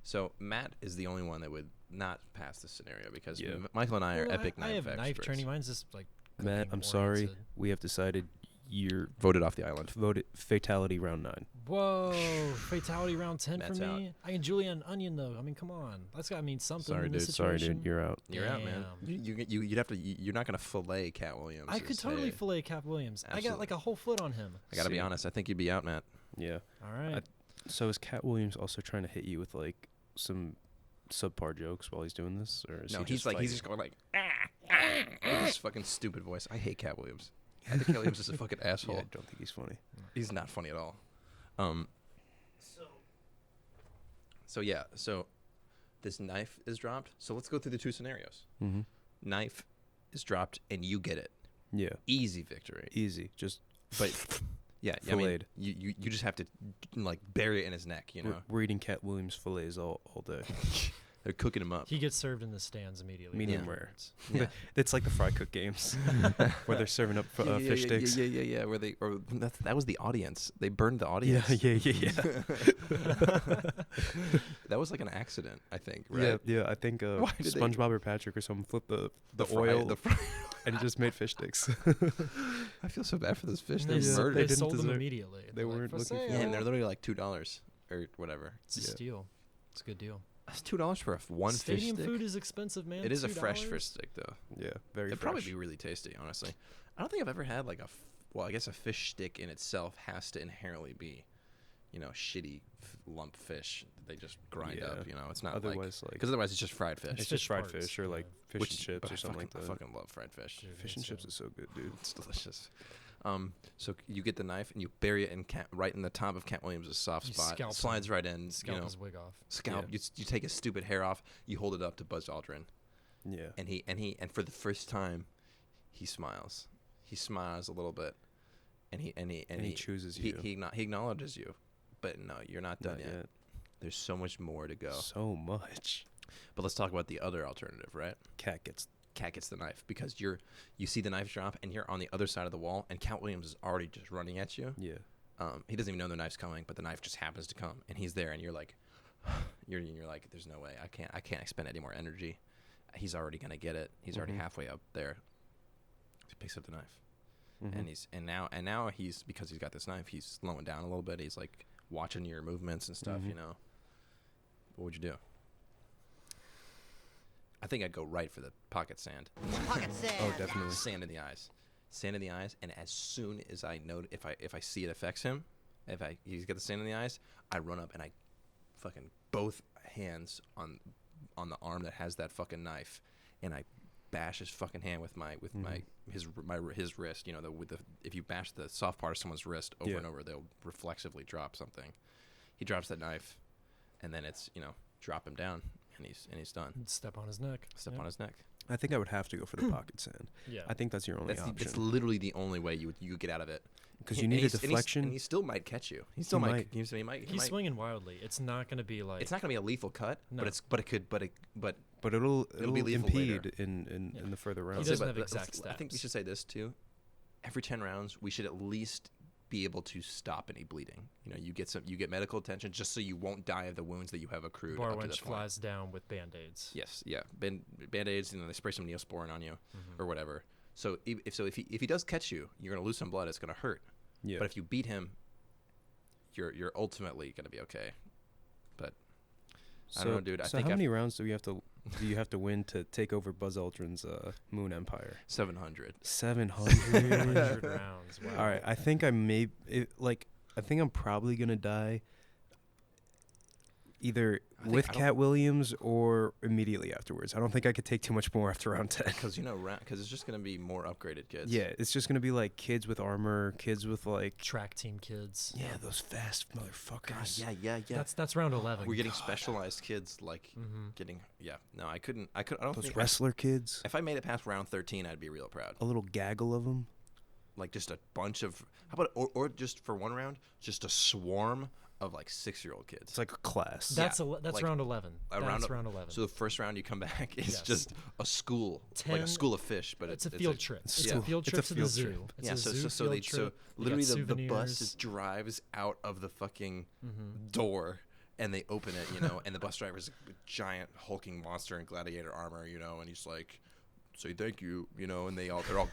So Matt is the only one that would not pass this scenario because Yeah. Michael and I are Well, epic I knife have knife experts. training. Mine's just like Matt, cooking I'm sorry. oriented. We have decided you're Voted off the island. voted fatality round 9. Whoa, fatality round 10 Matt's for out. me. I can julienne onion though. I mean, come on, that's got to mean something Sorry, in dude. this Sorry, situation. dude. You're out. You're out, man. Damn. You'd have to. You're not gonna fillet Cat Williams. I could totally fillet Cap Williams. I got Absolutely. like a whole foot on him. I gotta be See. honest. I think you'd be out, Matt. Yeah. All right. So is Cat Williams also trying to hit you with like some subpar jokes while he's doing this, or is No, he he's just just going like with this fucking stupid voice. I hate Cat Williams. I think Cat Williams is a fucking asshole. Yeah, I don't think he's funny. He's not funny at all. So this knife is dropped. So let's go through the 2 scenarios. Mm-hmm. Knife is dropped and you get it. Yeah. Easy victory. Easy. Just But yeah, I mean, Filleted. you just have to like bury it in his neck. we're eating Cat Williams fillets all day. They're cooking him up. He gets served in the stands immediately. Medium Yeah. rare. Yeah. It's like the fry cook games where they're serving up fish sticks. Yeah. Where that was the audience. They burned the Yeah, audience. yeah. That was like an accident, I think. Right? Yeah. I think Why did they- SpongeBob or Patrick or someone flipped the fry- oil the fry- and he just made fish sticks. I feel so bad for those fish. They, They're Yeah. s- murdered. they didn't sold them deserve- immediately. they They're like, weren't "For looking for sale." Yeah, and they're literally like $2 or whatever. It's a Yeah. steal. It's a good deal. That's $2 for one Stadium fish stick. food is expensive, man. It is a fresh $2? fish stick, though. Yeah, very It'd fresh. probably be really tasty, honestly. I don't think I've ever had like I guess a fish stick in itself has to inherently be, shitty lump fish that they just grind up. Yeah. It's not Otherwise, like because otherwise it's just fried fish. it's Fish just fried parts, fish or like yeah. fish Which- and chips but or something like I that. fucking love fried fish. Dude, Fish me and chips too. is so good, dude. It's delicious. So you get the knife and you bury it right in the top of Cat Williams' soft You spot. scalp It slides him. right in. Scalp his wig off. Scalp. Yeah. You take his stupid hair off. You hold it up to Buzz Aldrin, Yeah. and for the first time, he smiles. He smiles a little bit, and he chooses he, you. He acknowledges you, but no, you're not done Not yet. yet. There's so much more to go. So much. But let's talk about the other alternative, right? Cat gets. Cat gets the knife because you see the knife drop and you're on the other side of the wall and Cat Williams is already just running at you. Yeah. He doesn't even know the knife's coming, but the knife just happens to come and he's there and you're like, you're like, there's no way I can't expend any more energy. He's already gonna get it. He's already Mhm. halfway up there. He picks up the knife Mhm. and now he's because he's got this knife. He's slowing down a little bit. He's like watching your movements and stuff. Mhm. What would you do? I think I'd go right for the pocket sand. Pocket sand. Oh, definitely. Sand in the eyes, and as soon as I know if I see it affects him, he's got the sand in the eyes, I run up and I fucking both hands on on the arm that has that fucking knife, and I bash his fucking hand with his wrist. You know, if you bash the soft part of someone's wrist over and over, they'll reflexively drop something. He drops that knife, and then it's, you know, drop him down, and he's done. Step on his neck. On his neck. I think I would have to go for the pocket sand. Yeah. I think that's your only option. It's literally the only way you get out of it. Because you need a deflection. And he still might catch you. He still might. He's swinging wildly. It's not going to be like. It's not going to be a lethal cut, No. but it'll be lethal impede later. in the further He rounds. doesn't have exact I think we stats. should say this too. Every 10 rounds, we should at least be able to stop any bleeding. You know, you get medical attention just so you won't die of the wounds that you have accrued. Bar up to wench this point. flies down with band-aids. Yes, yeah, band-aids. You know, they spray some Neosporin on you or whatever. So if he does catch you, you're gonna lose some blood. It's gonna hurt. Yeah. But if you beat him, you're ultimately gonna be okay. But I don't know, dude. I think how many rounds do you have to win to take over Buzz Aldrin's Moon Empire? 700. 700. 100 rounds. Wow. All right, I think I think I'm probably gonna die either with Cat Williams or immediately afterwards. I don't think I could take too much more after round 10. Because it's just gonna be more upgraded kids. Yeah, it's just gonna be like kids with armor, kids with like Track team kids. yeah, those fast motherfuckers. Yeah. That's round 11. We're getting specialized kids like getting. Yeah, no, I don't Those think wrestler kids. if I made it past round 13, I'd be real proud. A little gaggle of them. Like just a bunch of how about or just for one round, just a swarm of like 6-year-old kids. It's like a class. That's like round 11. That's round 11. So the first round you come back is Yes. just a school, like a school of fish, but it's a field trip. It's a field It's trip a to the field zoo. trip. It's Yeah, a so zoo so they field so trip. They got literally the bus souvenirs. just drives out of the fucking door, and they open it, you know, and the bus driver's a giant hulking monster in gladiator armor, you know, and he's like, say thank you, you know, and they're all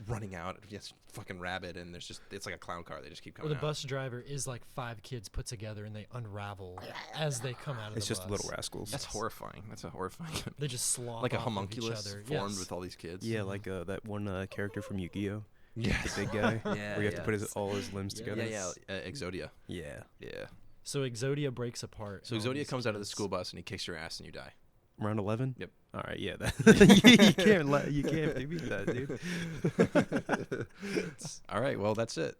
running out, yes, fucking rabid, and it's like a clown car. They just keep Or coming the out. bus driver is like 5 kids put together and they unravel as they come out of It's the just bus. little rascals. That's horrifying. That's a horrifying. They just slop Like a off homunculus of each other. formed Yes. with all these kids. Yeah, like that one character from Yu-Gi-Oh. Yes. The big guy. Yeah, Where you have to put yeah. all his limbs Yeah. together. Yeah. Exodia. Yeah. Yeah. So Exodia breaks apart. So and all Exodia these comes out of the kids- school bus and he kicks your ass and you die. Round 11? Yep. All right, yeah. You can't beat that, dude. All right. Well, that's it.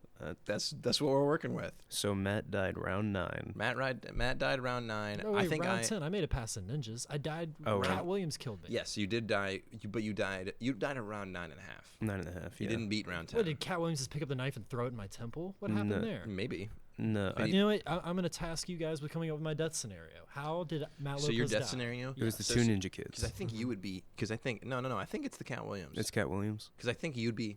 That's what we're working with. So Matt died round 9. Matt died round 9. No, wait, I think round 10. I made it past the ninjas. I died. Oh, Cat right. Williams killed me. Yes, you did die, but you died. You died around 9.5. 9.5. You Yeah. didn't beat round 10. What, did Cat Williams just pick up the knife and throw it in my temple? What happened No. there? Maybe. No, But You know what? I'm going to task you guys with coming up with my death scenario. How did Matt Lopez So your death die? scenario? it was the So- 2 ninja Because kids. I think you would be. Because I think no. I think it's the Cat Williams. It's Cat Williams. Because I think you'd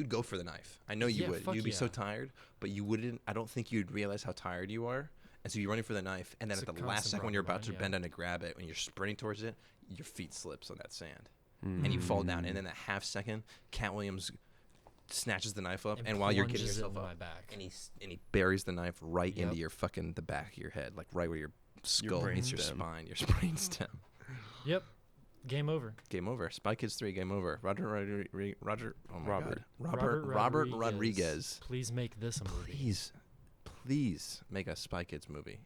go for the knife. I know you Yeah, would. fuck You'd be so yeah. tired, but you wouldn't. I don't think you'd realize how tired you are, and so you're running for the knife, and then It's at a the last constant second when you're about to run, bend yeah. down to grab it, when you're sprinting towards it, your feet slips on that sand, Mm. and you fall down. And then that half second, Cat Williams snatches the knife up, and while you're getting plunges it yourself into my up, back. and he buries the knife right Yep. into your fucking the back of your head, like right where your skull meets your brainstem. spine, your brain stem. Yep. Game over. Game over. Spy Kids 3. Game over. Roger. Oh my Robert. God. Robert Rodriguez. Please make this a movie. Please make a Spy Kids movie.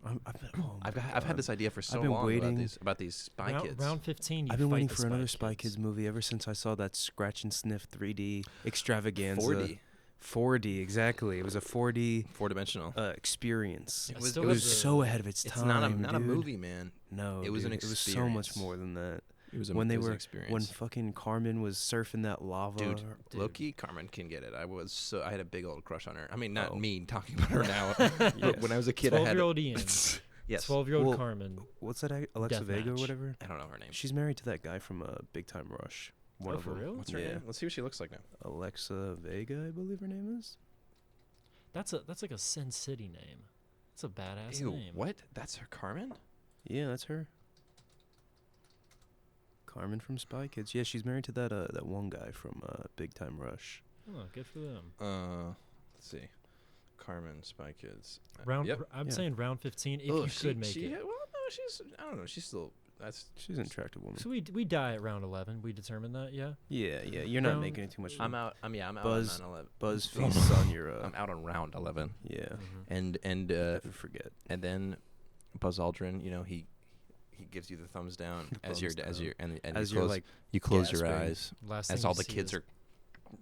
I've I've had this idea for so been long waiting. about these Spy Kids. Round 15. You I've been fight waiting the for another Spy Kids movie ever since I saw that Scratch and Sniff 3D extravaganza. 4D. 4D, exactly. It was a 4D 4-dimensional. experience. I was- still It have was the- so ahead of its It's time. not a dude. movie, man. No, It was an dude, It was so much experience. more than that. It was When they were experience. when fucking Carmen was surfing that lava. Dude, Loki, Carmen can get it. I had a big old crush on her. I mean, not Oh. me talking about her now. But when I was a kid, I had 12-year-old Ian. yes. 12-year-old Well, Carmen. What's that? Alexa Vega or Deathmatch. whatever. I don't know her name. She's married to that guy from Big Time Rush. One Oh, of for them. real? What's her Yeah. name? Let's see what she looks like now. Alexa Vega, I believe her name is. That's like a Sin City name. That's a badass Ew, name. what? That's her Carmen? Yeah, that's her. Carmen from Spy Kids. Yeah, she's married to that one guy from Big Time Rush. Oh, good for them. Let's see. Carmen, Spy Kids. I'm Yeah. saying round 15 if Oh, you could make it. Well, no, she's. I don't know. She's still. She's an attractive woman. So we die at round 11. We determined that, yeah? Yeah, you're not Round- making it too much. I'm out. I'm out Buzz- on 11. Buzz feasts on your. I'm out on round 11. Yeah, Mhm. And never forget. and then Buzz Aldrin. You know he he gives you the thumbs down as Thumbs you're down. and As you you're close, like, you close your gasping. eyes Last as thing all you the see kids is are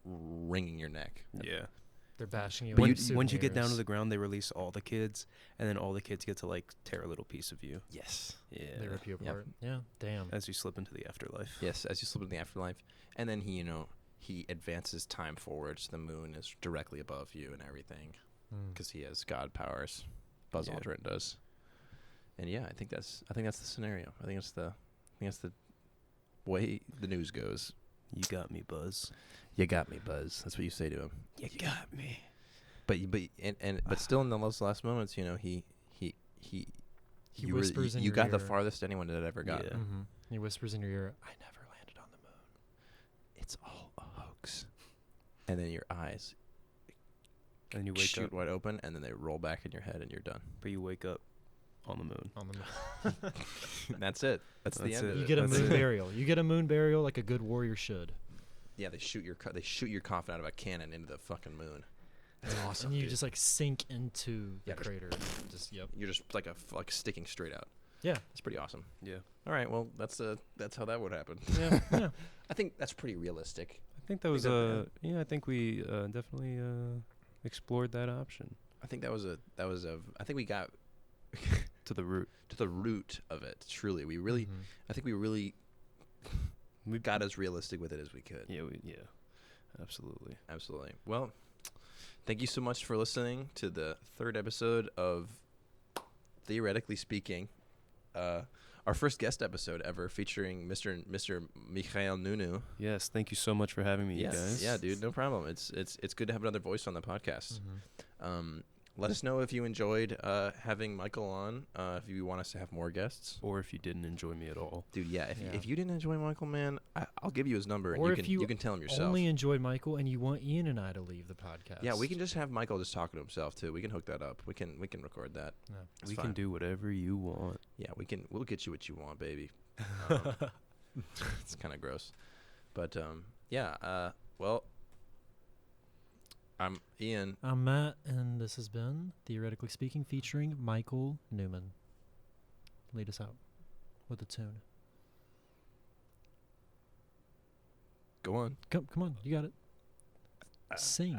wringing your neck. yeah. they're bashing you. But with once you get down to souvenirs. the ground, they release all the kids, and then all the kids get to like tear a little piece of you. Yes. Yeah. They rip you Yep. apart. Yeah, damn. As you slip into the afterlife. Yes, as you slip into the afterlife, and then he advances time forward, so the moon is directly above you and everything, Mm. because he has god powers. Buzz Yeah. Aldrin does. And yeah, I think that's the scenario. I think that's the way the news goes. You got me, Buzz. You got me, Buzz. That's what you say to him. You got me. But still in those last moments, he He you whispers in you your got the ear. farthest anyone had ever gotten. Yeah. Mm-hmm. He whispers in your ear, "I never landed on the moon." It's all a hoax. And then your eyes And you wake shoot up, wide open, and then they roll back in your head, and you're done. but you wake up on the moon. On the moon. That's it. That's the That's end. it. Of You it. get a That's moon it. burial. You get a moon burial like a good warrior should. Yeah, they shoot your coffin out of a cannon into the fucking moon. That's awesome. And you dude. just like sink into the Yeah, just- crater. Just yep. You're just like sticking straight out. Yeah. It's pretty awesome. Yeah. All right, well that's how that would happen. Yeah. Yeah. I think that's pretty realistic. I think that was I think we definitely explored that option I think I think we got to the root. to the root of it. Truly, Mhm. I think we really We got as realistic with it as we could. Yeah, absolutely. Absolutely. Well, thank you so much for listening to the third episode of Theoretically Speaking, our first guest episode ever featuring Mr. Mikhail Nunu. Yes, thank you so much for having me, you guys. Yeah, dude, no problem. It's good to have another voice on the podcast. Mhm. Let us know if you enjoyed having Michael on. If you want us to have more guests, Or if you didn't enjoy me at all. dude. Yeah, Yeah. if you didn't enjoy Michael, man, I'll give you his number, and Or you if can you can tell him yourself. Only enjoyed Michael and you want Ian and I to leave the podcast. Yeah, we can just have Michael just talking to himself too. We can hook that up. We can record that. Yeah. It's We fine. can do whatever you want. Yeah, we'll get you what you want, baby. It's kind of gross, but yeah. Well, I'm Ian. I'm Matt, and this has been Theoretically Speaking featuring Michael Newman. Lead us out with a tune. Go on. Come on, you got it. Sing.